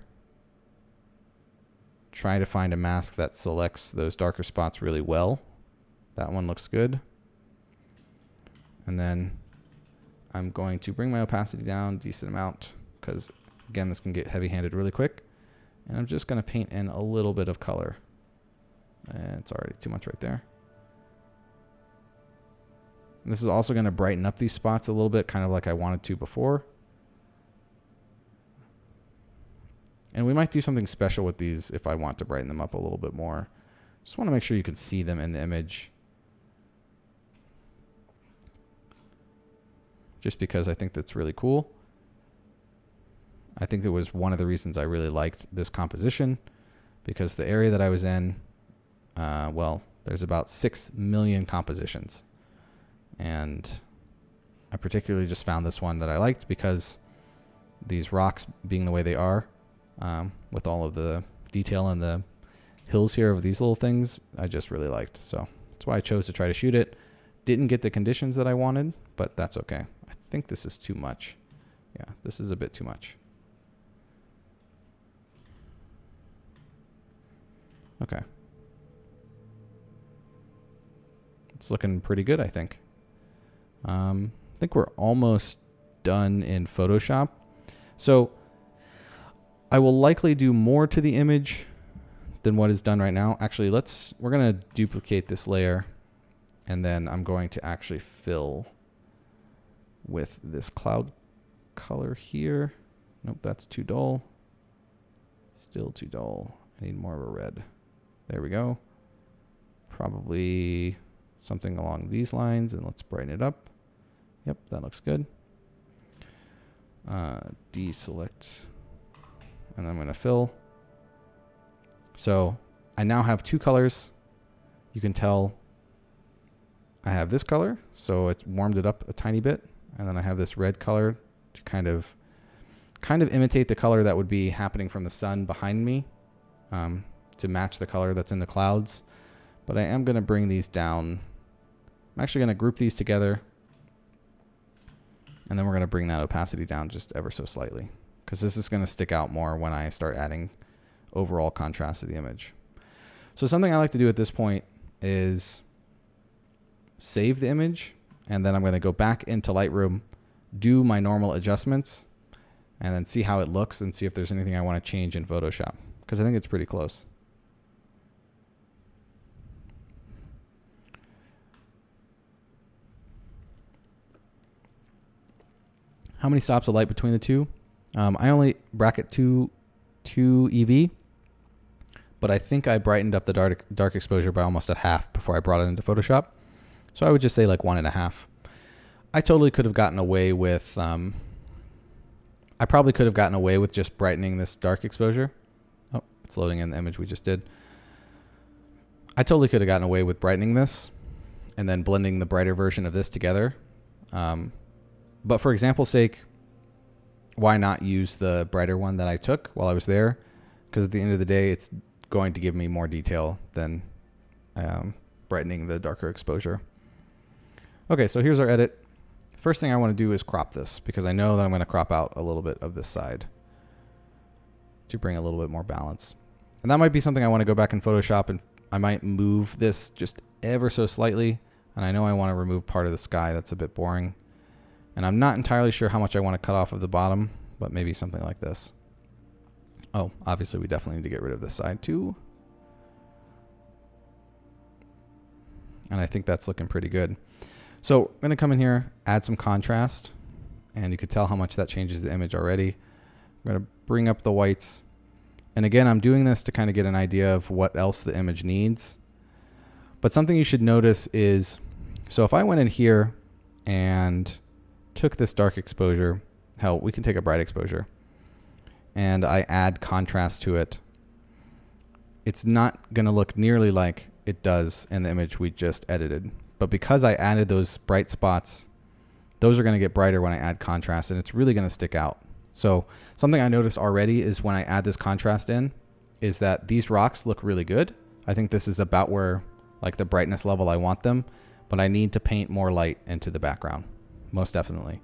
try to find a mask that selects those darker spots really well. That one looks good. And then I'm going to bring my opacity down a decent amount because, again, this can get heavy-handed really quick. And I'm just going to paint in a little bit of color. And it's already too much right there. And this is also going to brighten up these spots a little bit, kind of like I wanted to before. And we might do something special with these if I want to brighten them up a little bit more. Just want to make sure you can see them in the image. Just because I think that's really cool. I think that was one of the reasons I really liked this composition, because the area that I was in, well, there's about 6 million compositions. And I particularly just found this one that I liked because these rocks being the way they are, with all of the detail and the hills here of these little things, I just really liked. So that's why I chose to try to shoot it. Didn't get the conditions that I wanted, but that's okay. I think this is too much. Yeah, this is a bit too much. Okay. It's looking pretty good, I think. I think we're almost done in Photoshop. So I will likely do more to the image than what is done right now. Actually, we're going to duplicate this layer, and then I'm going to actually fill with this cloud color here. Nope, that's too dull. Still too dull. I need more of a red. There we go. Probably something along these lines, and let's brighten it up. Yep, that looks good. Deselect, and then I'm going to fill. So I now have two colors. You can tell I have this color, so it's warmed it up a tiny bit, and then I have this red color to kind of imitate the color that would be happening from the sun behind me, to match the color that's in the clouds. But I am going to bring these down. I'm actually going to group these together, and then we're going to bring that opacity down just ever so slightly, because this is going to stick out more when I start adding overall contrast to the image. So something I like to do at this point is save the image, and then I'm going to go back into Lightroom, do my normal adjustments, and then see how it looks and see if there's anything I want to change in Photoshop, because I think it's pretty close. How many stops of light between the two? I only bracket 2 EV, but I think I brightened up the dark exposure by almost a half before I brought it into Photoshop. So I would just say like 1.5. I totally could have gotten away with, I probably could have gotten away with just brightening this dark exposure. Oh, it's loading in the image we just did. I totally could have gotten away with brightening this and then blending the brighter version of this together. But for example's sake, why not use the brighter one that I took while I was there? Because at the end of the day, it's going to give me more detail than brightening the darker exposure. Okay, so here's our edit. first thing I want to do is crop this because I know that I'm going to crop out a little bit of this side to bring a little bit more balance. And that might be something I want to go back in Photoshop, and I might move this just ever so slightly. And I know I want to remove part of the sky. That's a bit boring. And I'm not entirely sure how much I want to cut off of the bottom, but maybe something like this. Oh, obviously we definitely need to get rid of this side too. And I think that's looking pretty good. So I'm going to come in here, add some contrast, and you could tell how much that changes the image already. I'm going to bring up the whites. And again, I'm doing this to kind of get an idea of what else the image needs. But something you should notice is, so if I went in here and took this dark exposure, hell, we can take a bright exposure, and I add contrast to it, it's not going to look nearly like it does in the image we just edited. But because I added those bright spots, those are going to get brighter when I add contrast, and it's really going to stick out. So something I noticed already is when I add this contrast in, is that these rocks look really good. I think this is about where, like, the brightness level I want them, but I need to paint more light into the background, most definitely.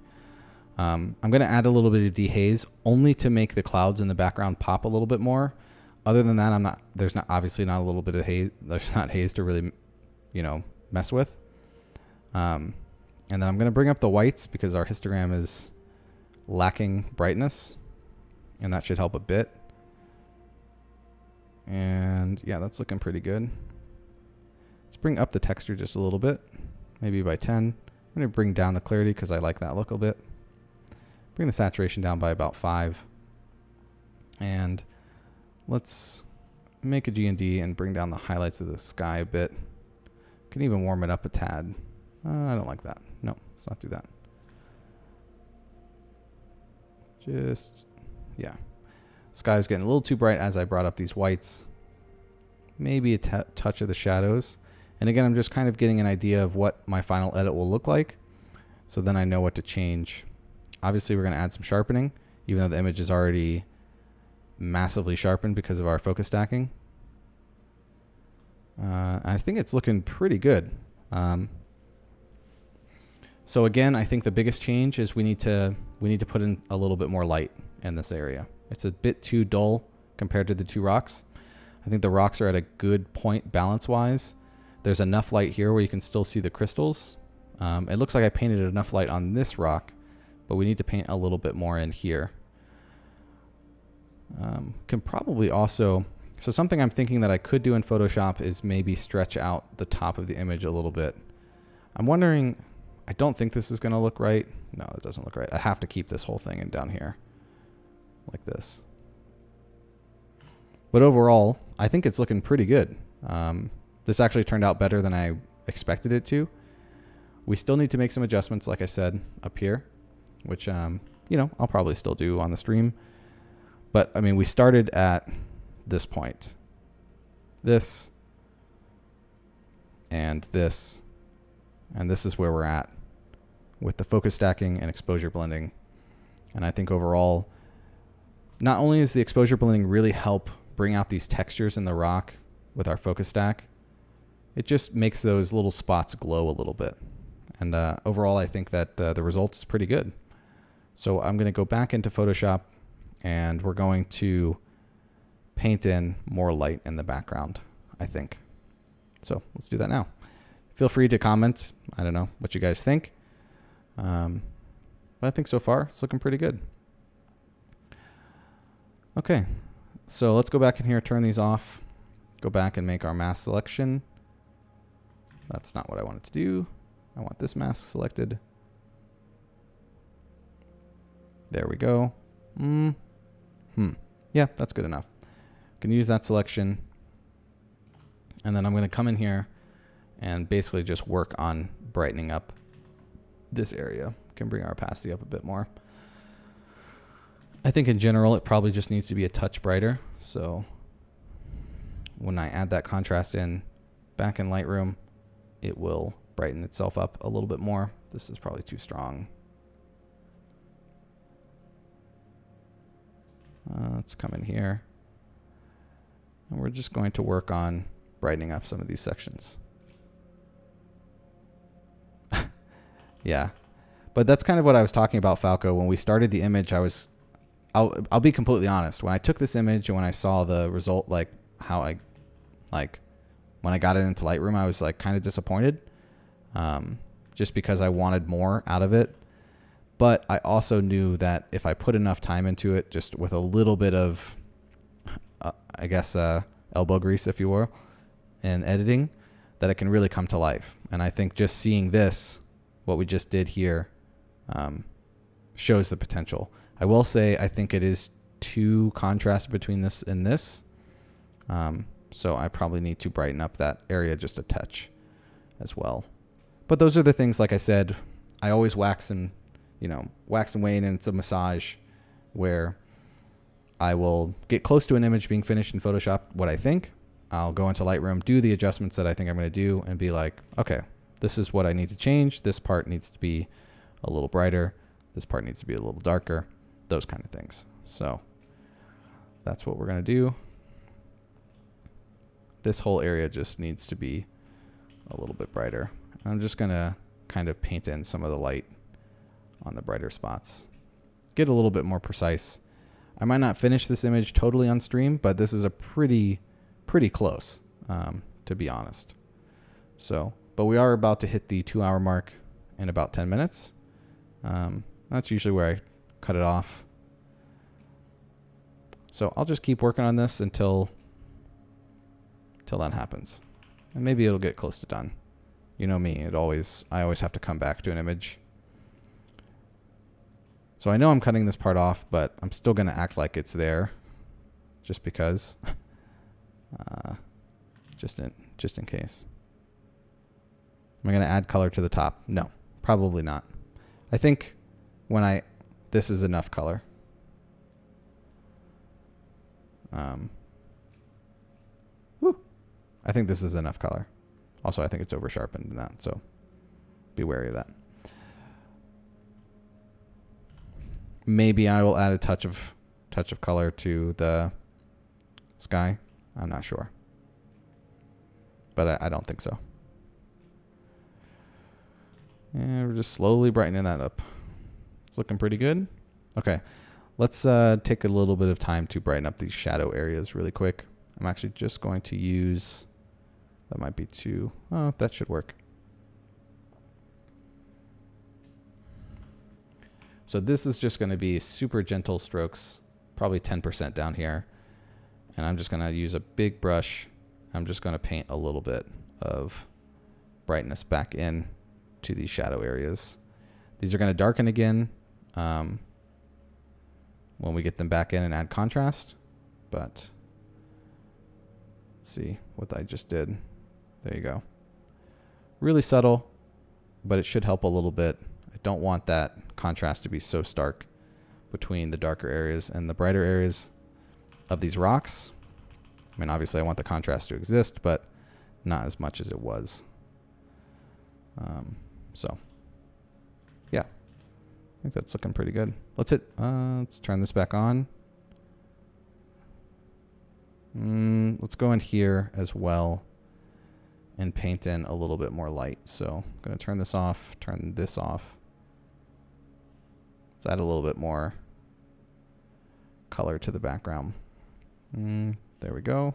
I'm going to add a little bit of dehaze only to make the clouds in the background pop a little bit more. Other than that, there's not obviously not a little bit of haze. There's not haze to really, mess with. And then I'm going to bring up the whites because our histogram is lacking brightness, and that should help a bit. And yeah, that's looking pretty good. Let's bring up the texture just a little bit, maybe by 10. I'm going to bring down the clarity because I like that look a bit. Bring the saturation down by about 5. And let's make a G&D and bring down the highlights of the sky a bit. Can even warm it up a tad. I don't like that. No, let's not do that. Just, yeah. Sky is getting a little too bright as I brought up these whites. Maybe a touch of the shadows. And again, I'm just kind of getting an idea of what my final edit will look like. So then I know what to change. Obviously, we're going to add some sharpening, even though the image is already massively sharpened because of our focus stacking. I think it's looking pretty good. So again, I think the biggest change is we need to put in a little bit more light in this area. It's a bit too dull compared to the two rocks. I think the rocks are at a good point balance-wise. There's enough light here where you can still see the crystals. It looks like I painted enough light on this rock, but we need to paint a little bit more in here. Can probably also, so something I'm thinking that I could do in Photoshop is maybe stretch out the top of the image a little bit. I'm wondering, I don't think this is going to look right. No, it doesn't look right. I have to keep this whole thing in down here like this. But overall, I think it's looking pretty good. This actually turned out better than I expected it to. We still need to make some adjustments, like I said, up here, which, I'll probably still do on the stream. But, I mean, we started at this point. This. And this. And this is where we're at with the focus stacking and exposure blending. And I think overall, not only does the exposure blending really help bring out these textures in the rock with our focus stack, it just makes those little spots glow a little bit. And overall, I think that the result is pretty good. So I'm going to go back into Photoshop, and we're going to paint in more light in the background, I think. So let's do that now. Feel free to comment. I don't know what you guys think. But I think so far it's looking pretty good. Okay, so let's go back in here, turn these off, go back and make our mask selection. That's not what I wanted to do. I want this mask selected. There we go. Yeah, that's good enough. Can use that selection. And then I'm going to come in here and basically just work on brightening up this area. Can bring our opacity up a bit more. I think in general, it probably just needs to be a touch brighter. So when I add that contrast in back in Lightroom, it will brighten itself up a little bit more. This is probably too strong. Let's come in here. And we're just going to work on brightening up some of these sections. Yeah. But that's kind of what I was talking about, Falco. When we started the image, I'll be completely honest. When I took this image and when I saw the result, like how when I got it into Lightroom, I was like kind of disappointed, just because I wanted more out of it. But I also knew that if I put enough time into it, just with a little bit of, I guess, elbow grease, if you will, and editing, that it can really come to life. And I think just seeing this, what we just did here, shows the potential. I will say I think it is too contrasted between this and this. So I probably need to brighten up that area just a touch as well. But those are the things, like I said, I always wax and wane, and it's a massage where I will get close to an image being finished in Photoshop, what I think. I'll go into Lightroom, do the adjustments that I think I'm going to do, and be like, okay, this is what I need to change. This part needs to be a little brighter. This part needs to be a little darker. Those kind of things. So that's what we're going to do. This whole area just needs to be a little bit brighter. I'm just going to kind of paint in some of the light on the brighter spots. Get a little bit more precise. I might not finish this image totally on stream, but this is a pretty close, to be honest. So, but we are about to hit the 2-hour mark in about 10 minutes. That's usually where I cut it off. So I'll just keep working on this until that happens. And maybe it'll get close to done. You know me, I always have to come back to an image. So I know I'm cutting this part off, but I'm still going to act like it's there just because. Just in case. Am I going to add color to the top? No, probably not. I think this is enough color. I think this is enough color. Also, I think it's over sharpened in that, so be wary of that. Maybe I will add a touch of color to the sky. I'm not sure, but I don't think so. And we're just slowly brightening that up. It's looking pretty good. Okay, let's take a little bit of time to brighten up these shadow areas really quick. I'm actually just going to use, that might be too, oh, that should work. So this is just going to be super gentle strokes, probably 10% down here. And I'm just going to use a big brush. I'm just going to paint a little bit of brightness back in to these shadow areas. These are going to darken again when we get them back in and add contrast. But let's see what I just did. There you go. Really subtle, but it should help a little bit. I don't want that contrast to be so stark between the darker areas and the brighter areas of these rocks. I mean, obviously I want the contrast to exist, but not as much as it was. So yeah, I think that's looking pretty good. Let's turn this back on. Let's go in here as well and paint in a little bit more light. So I'm going to turn this off, turn this off. Let's add a little bit more color to the background. There we go.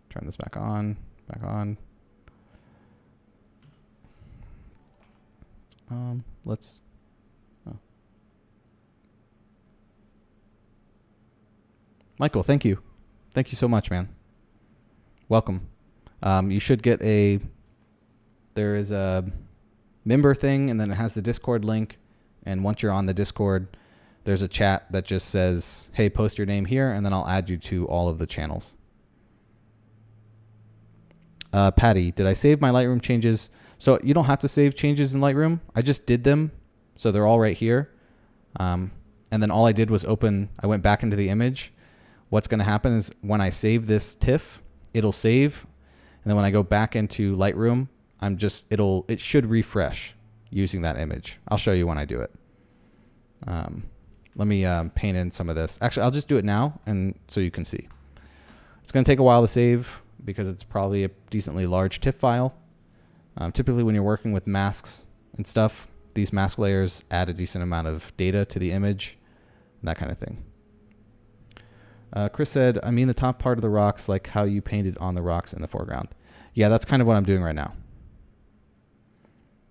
Turn this back on, let's, Michael, thank you. Thank you so much, man. Welcome. You should get there is a member thing, and then it has the Discord link. And once you're on the Discord, there's a chat that just says, hey, post your name here, and then I'll add you to all of the channels. Patty, did I save my Lightroom changes? So you don't have to save changes in Lightroom. I just did them, so they're all right here. And then all I did was I went back into the image. What's going to happen is when I save this TIFF, it'll save. And then when I go back into Lightroom, it should refresh using that image. I'll show you when I do it. Let me paint in some of this. Actually, I'll just do it now, and so you can see. It's going to take a while to save because it's probably a decently large TIFF file. Typically, when you're working with masks and stuff, these mask layers add a decent amount of data to the image, that kind of thing. Chris said, I mean the top part of the rocks, like how you painted on the rocks in the foreground. Yeah, that's kind of what I'm doing right now.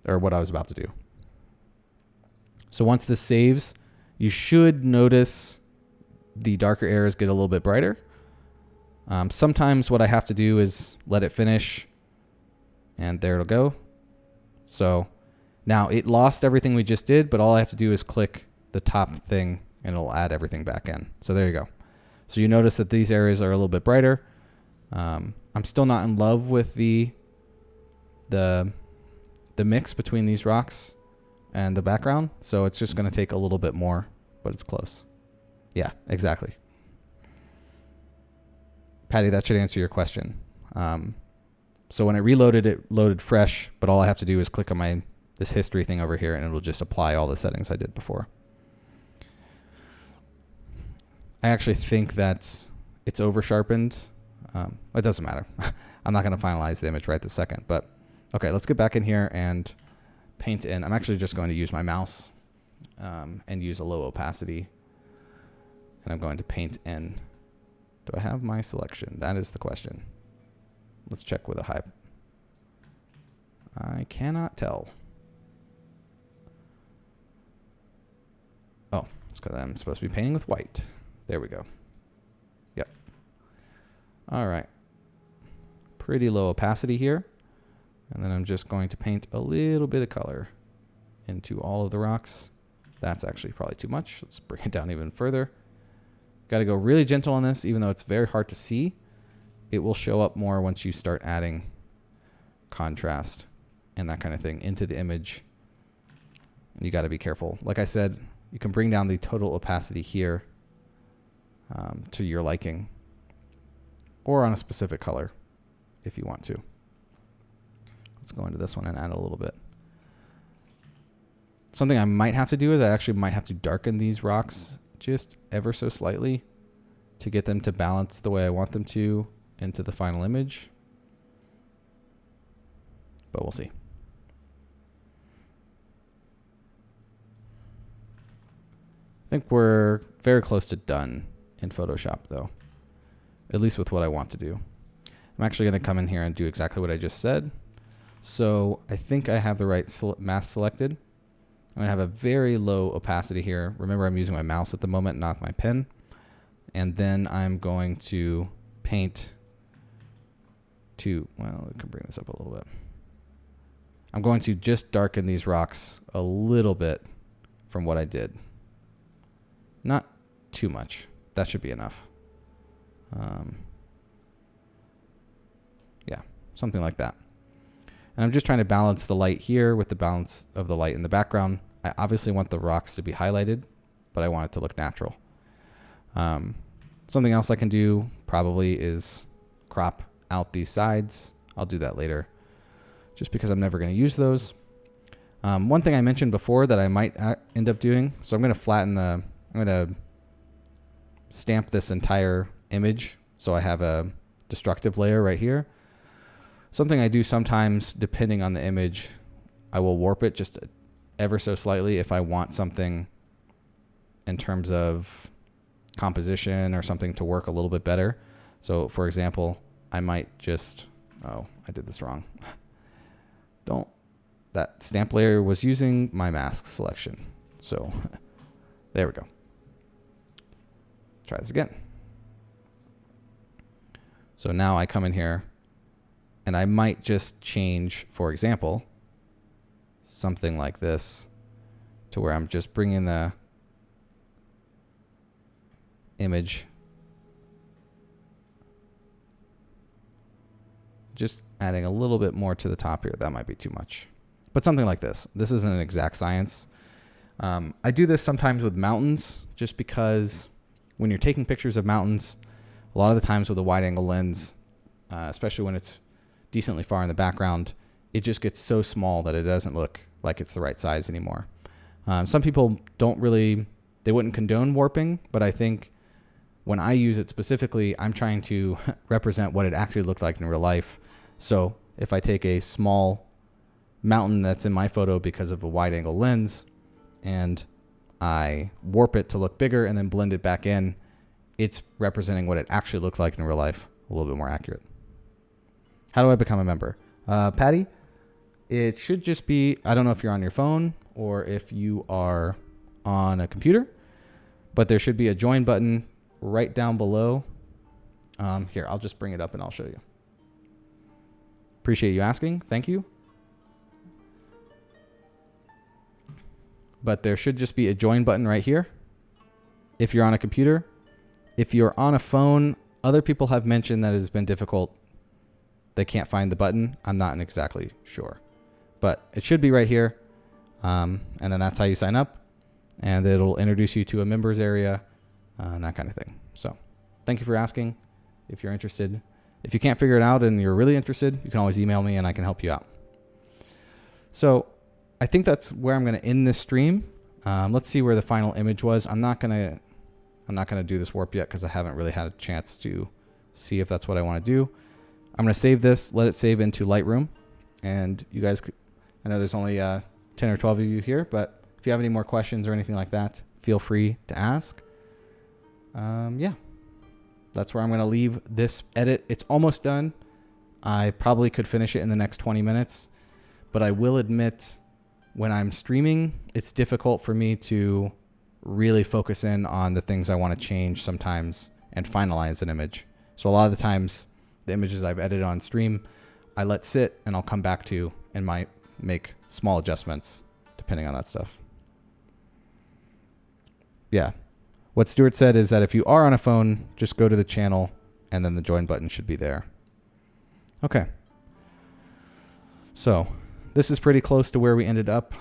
Or what I was about to do. So once this saves, you should notice the darker areas get a little bit brighter. Sometimes what I have to do is let it finish, and there it'll go. So now it lost everything we just did, but all I have to do is click the top thing and it'll add everything back in. So there you go. So you notice that these areas are a little bit brighter. I'm still not in love with the mix between these rocks and the background. So it's just going to take a little bit more, but it's close. Yeah, exactly. Patty, that should answer your question. So when I reloaded, it loaded fresh, but all I have to do is click on this history thing over here and it'll just apply all the settings I did before. I actually think that it's over sharpened. It doesn't matter. I'm not going to finalize the image right this second, but okay, let's get back in here and paint in. I'm actually just going to use my mouse and use a low opacity, and I'm going to paint in. Do I have my selection? That is the question. Let's check with a high. I cannot tell. Oh, it's because I'm supposed to be painting with white. There we go. Yep. All right. Pretty low opacity here. And then I'm just going to paint a little bit of color into all of the rocks. That's actually probably too much. Let's bring it down even further. Got to go really gentle on this, even though it's very hard to see. It will show up more once you start adding contrast and that kind of thing into the image. And you got to be careful. Like I said, you can bring down the total opacity here to your liking, or on a specific color if you want to. Let's go into this one and add a little bit. Something I might have to do is I actually might have to darken these rocks just ever so slightly to get them to balance the way I want them to into the final image. But we'll see. I think we're very close to done in Photoshop though, at least with what I want to do. I'm actually going to come in here and do exactly what I just said. So I think I have the right mask selected. I'm going to have a very low opacity here. Remember, I'm using my mouse at the moment, not my pen. And then I'm going to paint to, well, I can bring this up a little bit. I'm going to just darken these rocks a little bit from what I did. Not too much. That should be enough. Yeah, something like that. And I'm just trying to balance the light here with the balance of the light in the background. I obviously want the rocks to be highlighted, but I want it to look natural. Something else I can do probably is crop out these sides. I'll do that later, just because I'm never going to use those. One thing I mentioned before that I might end up doing, so I'm going to flatten I'm going to stamp this entire image so I have a destructive layer right here. Something I do sometimes, depending on the image, I will warp it just ever so slightly if I want something in terms of composition or something to work a little bit better. So for example, I might just, oh, I did this wrong. That stamp layer was using my mask selection. So there we go. Try this again. So now I come in here and I might just change, for example, something like this to where I'm just bringing the image, just adding a little bit more to the top here. That might be too much, but something like this. This isn't an exact science. I do this sometimes with mountains, just because when you're taking pictures of mountains, a lot of the times with a wide angle lens, especially when it's decently far in the background, it just gets so small that it doesn't look like it's the right size anymore. Some people they wouldn't condone warping, but I think when I use it specifically, I'm trying to represent what it actually looked like in real life. So if I take a small mountain that's in my photo because of a wide angle lens, and I warp it to look bigger and then blend it back in, it's representing what it actually looked like in real life, a little bit more accurate. How do I become a member? Patty, it should just be, I don't know if you're on your phone or if you are on a computer, but there should be a join button right down below. Here, I'll just bring it up and I'll show you. Appreciate you asking. Thank you. But there should just be a join button right here if you're on a computer. If you're on a phone, other people have mentioned that it has been difficult. They can't find the button. I'm not exactly sure, but it should be right here. And then that's how you sign up, and it'll introduce you to a members area and that kind of thing. So thank you for asking. If you're interested, if you can't figure it out and you're really interested, you can always email me and I can help you out. So I think that's where I'm going to end this stream. Let's see where the final image was. I'm not going to do this warp yet because I haven't really had a chance to see if that's what I want to do. I'm going to save this, let it save into Lightroom, and you guys could, I know there's only 10 or 12 of you here, but if you have any more questions or anything like that, feel free to ask. Yeah, that's where I'm going to leave this edit. It's almost done. I probably could finish it in the next 20 minutes, but I will admit when I'm streaming, it's difficult for me to really focus in on the things I want to change sometimes and finalize an image. So a lot of the times the images I've edited on stream, I let sit and I'll come back to and might make small adjustments depending on that stuff. Yeah. What Stuart said is that if you are on a phone, just go to the channel and then the join button should be there. Okay. So this is pretty close to where we ended up.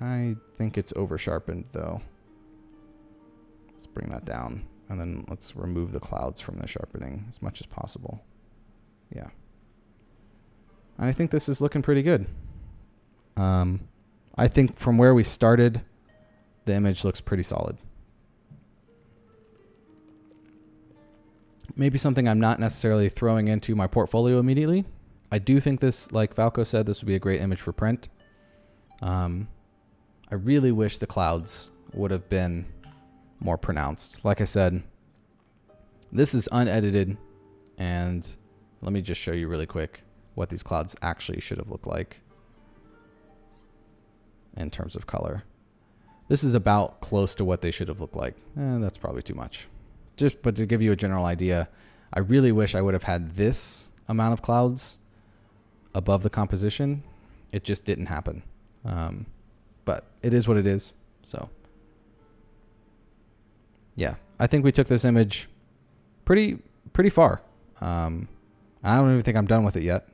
I think it's over sharpened though. Let's bring that down and then let's remove the clouds from the sharpening as much as possible. Yeah. And I think this is looking pretty good. I think from where we started, the image looks pretty solid. Maybe something I'm not necessarily throwing into my portfolio immediately. I do think this, like Falco said, this would be a great image for print. I really wish the clouds would have been more pronounced. Like I said, this is unedited, and let me just show you really quick what these clouds actually should have looked like in terms of color. This is about close to what they should have looked like. That's probably too much. But to give you a general idea, I really wish I would have had this amount of clouds above the composition. It just didn't happen. But it is what it is. So yeah, I think we took this image pretty far. I don't even think I'm done with it yet.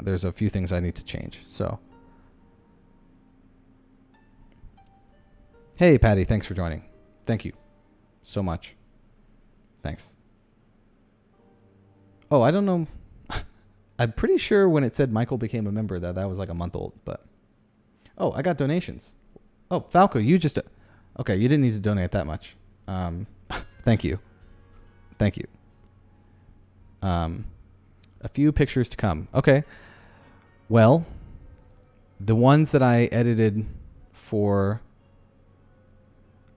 There's a few things I need to change. So hey, Patty, thanks for joining. Thank you so much. Thanks. Oh, I don't know. I'm pretty sure when it said Michael became a member that was like a month old, but oh, I got donations. Oh, Falco, you just, okay, you didn't need to donate that much. Thank you. Thank you. A few pictures to come. Okay. Well, the ones that I edited for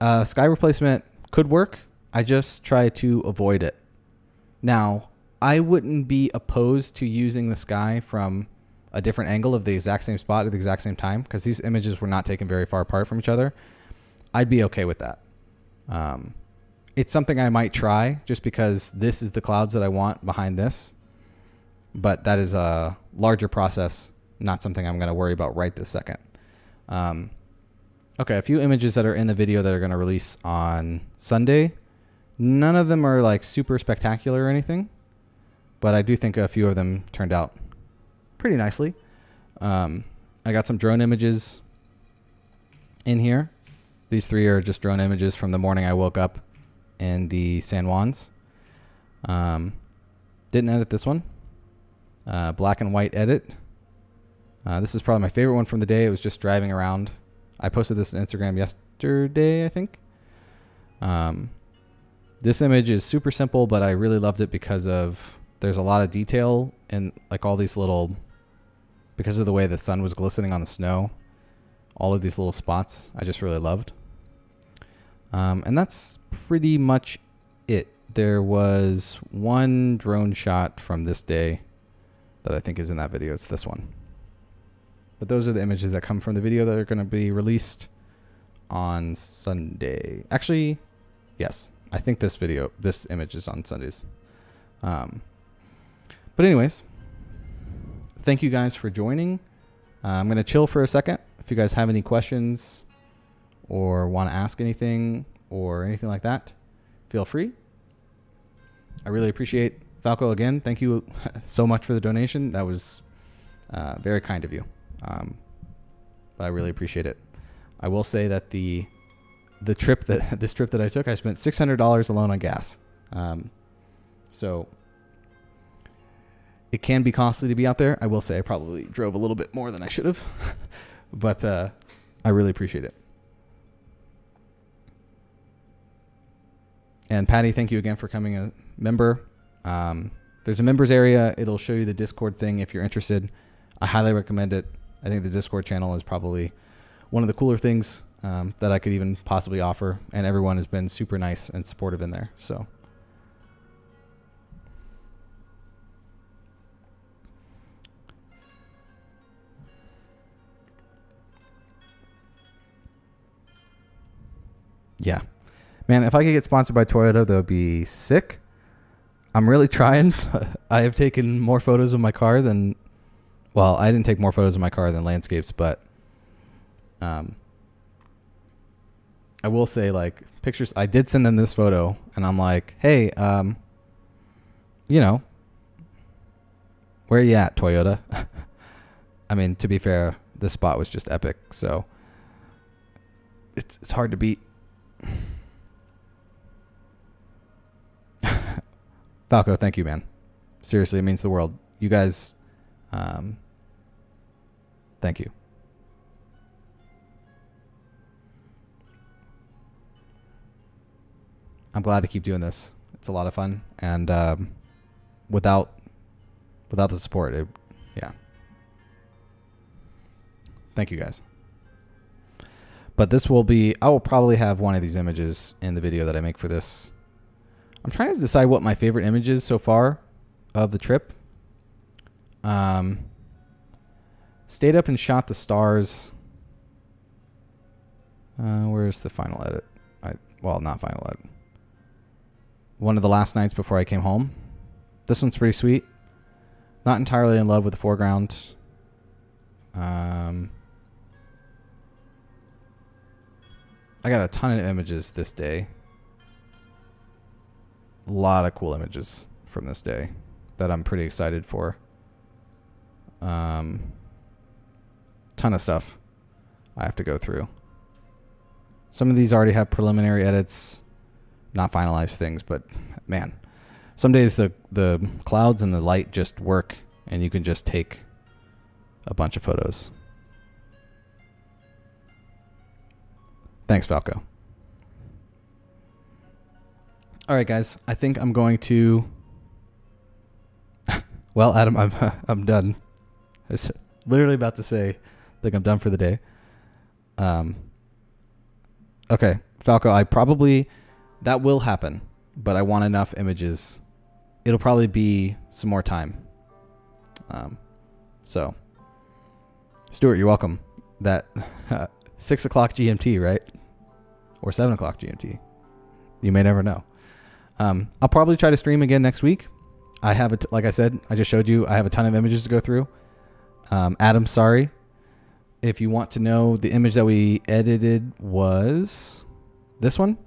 sky replacement could work. I just try to avoid it. Now, I wouldn't be opposed to using the sky from a different angle of the exact same spot at the exact same time, because these images were not taken very far apart from each other. I'd be okay with that. It's something I might try just because this is the clouds that I want behind this, but that is a larger process, not something I'm going to worry about right this second. Okay, a few images that are in the video that are going to release on Sunday. None of them are like super spectacular or anything, but I do think a few of them turned out pretty nicely. I got some drone images in here. These three are just drone images from the morning I woke up in the San Juans. Didn't edit this one. Black and white edit. This is probably my favorite one from the day. It was just driving around. I posted this on Instagram yesterday, I think. This image is super simple, but I really loved it because of there's a lot of detail and like all these little because of the way the sun was glistening on the snow. All of these little spots I just really loved. And that's pretty much it. There was one drone shot from this day that I think is in that video. It's this one. But those are the images that come from the video that are going to be released on Sunday. Actually, yes. I think this image is on Sundays. But anyways, thank you guys for joining. I'm going to chill for a second. If you guys have any questions or want to ask anything or anything like that, feel free. I really appreciate Falco again. Thank you so much for the donation. That was very kind of you. I really appreciate it. I will say that this trip that I took, I spent $600 alone on gas. So it can be costly to be out there. I will say I probably drove a little bit more than I should have, but I really appreciate it. And Patty, thank you again for becoming a member. There's a members area. It'll show you the Discord thing if you're interested. I highly recommend it. I think the Discord channel is probably one of the cooler things that I could even possibly offer. And everyone has been super nice and supportive in there. So yeah, man, if I could get sponsored by Toyota, that would be sick. I'm really trying. I have taken more photos of my car than, well, I didn't take more photos of my car than landscapes, but I will say, like, pictures, I did send them this photo, and I'm like, hey, you know, where are you at, Toyota? I mean, to be fair, this spot was just epic, so it's hard to beat. Falco, thank you, man. Seriously, it means the world. You guys, thank you. I'm glad to keep doing this. It's a lot of fun, and without the support, yeah. Thank you, guys. But this will be, I will probably have one of these images in the video that I make for this. I'm trying to decide what my favorite image is so far of the trip. Stayed up and shot the stars. Where's the final edit? Well, not final edit. One of the last nights before I came home. This one's pretty sweet. Not entirely in love with the foreground. I got a ton of images this day. A lot of cool images from this day that I'm pretty excited for. Ton of stuff I have to go through. Some of these already have preliminary edits, not finalized things, but man, some days the clouds and the light just work and you can just take a bunch of photos. Thanks, Falco. All right, guys. I think I'm going to. Well, Adam, I'm done. I was literally about to say, I think I'm done for the day. Okay, Falco. That will happen, but I want enough images. It'll probably be some more time. So, Stuart, you're welcome. That 6 o'clock GMT, right? Or 7 o'clock GMT. You may never know. I'll probably try to stream again next week. I have like I said, I just showed you, I have a ton of images to go through. Adam, sorry. If you want to know, the image that we edited was this one.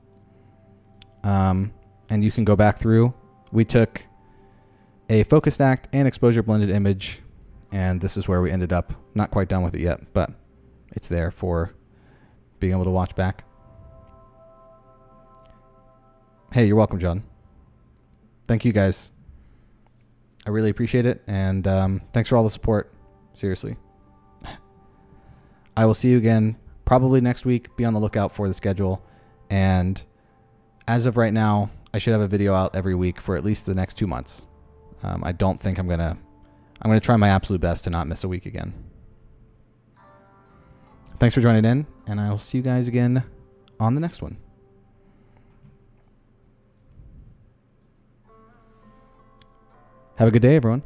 And you can go back through. We took a focus stacked and exposure blended image, and this is where we ended up. Not quite done with it yet, but it's there for being able to watch back. Hey, you're welcome, John. Thank you, guys. I really appreciate it, and thanks for all the support. Seriously. I will see you again probably next week. Be on the lookout for the schedule. And as of right now, I should have a video out every week for at least the next 2 months. I don't think I'm going to I'm going to try my absolute best to not miss a week again. Thanks for joining in, and I will see you guys again on the next one. Have a good day, everyone.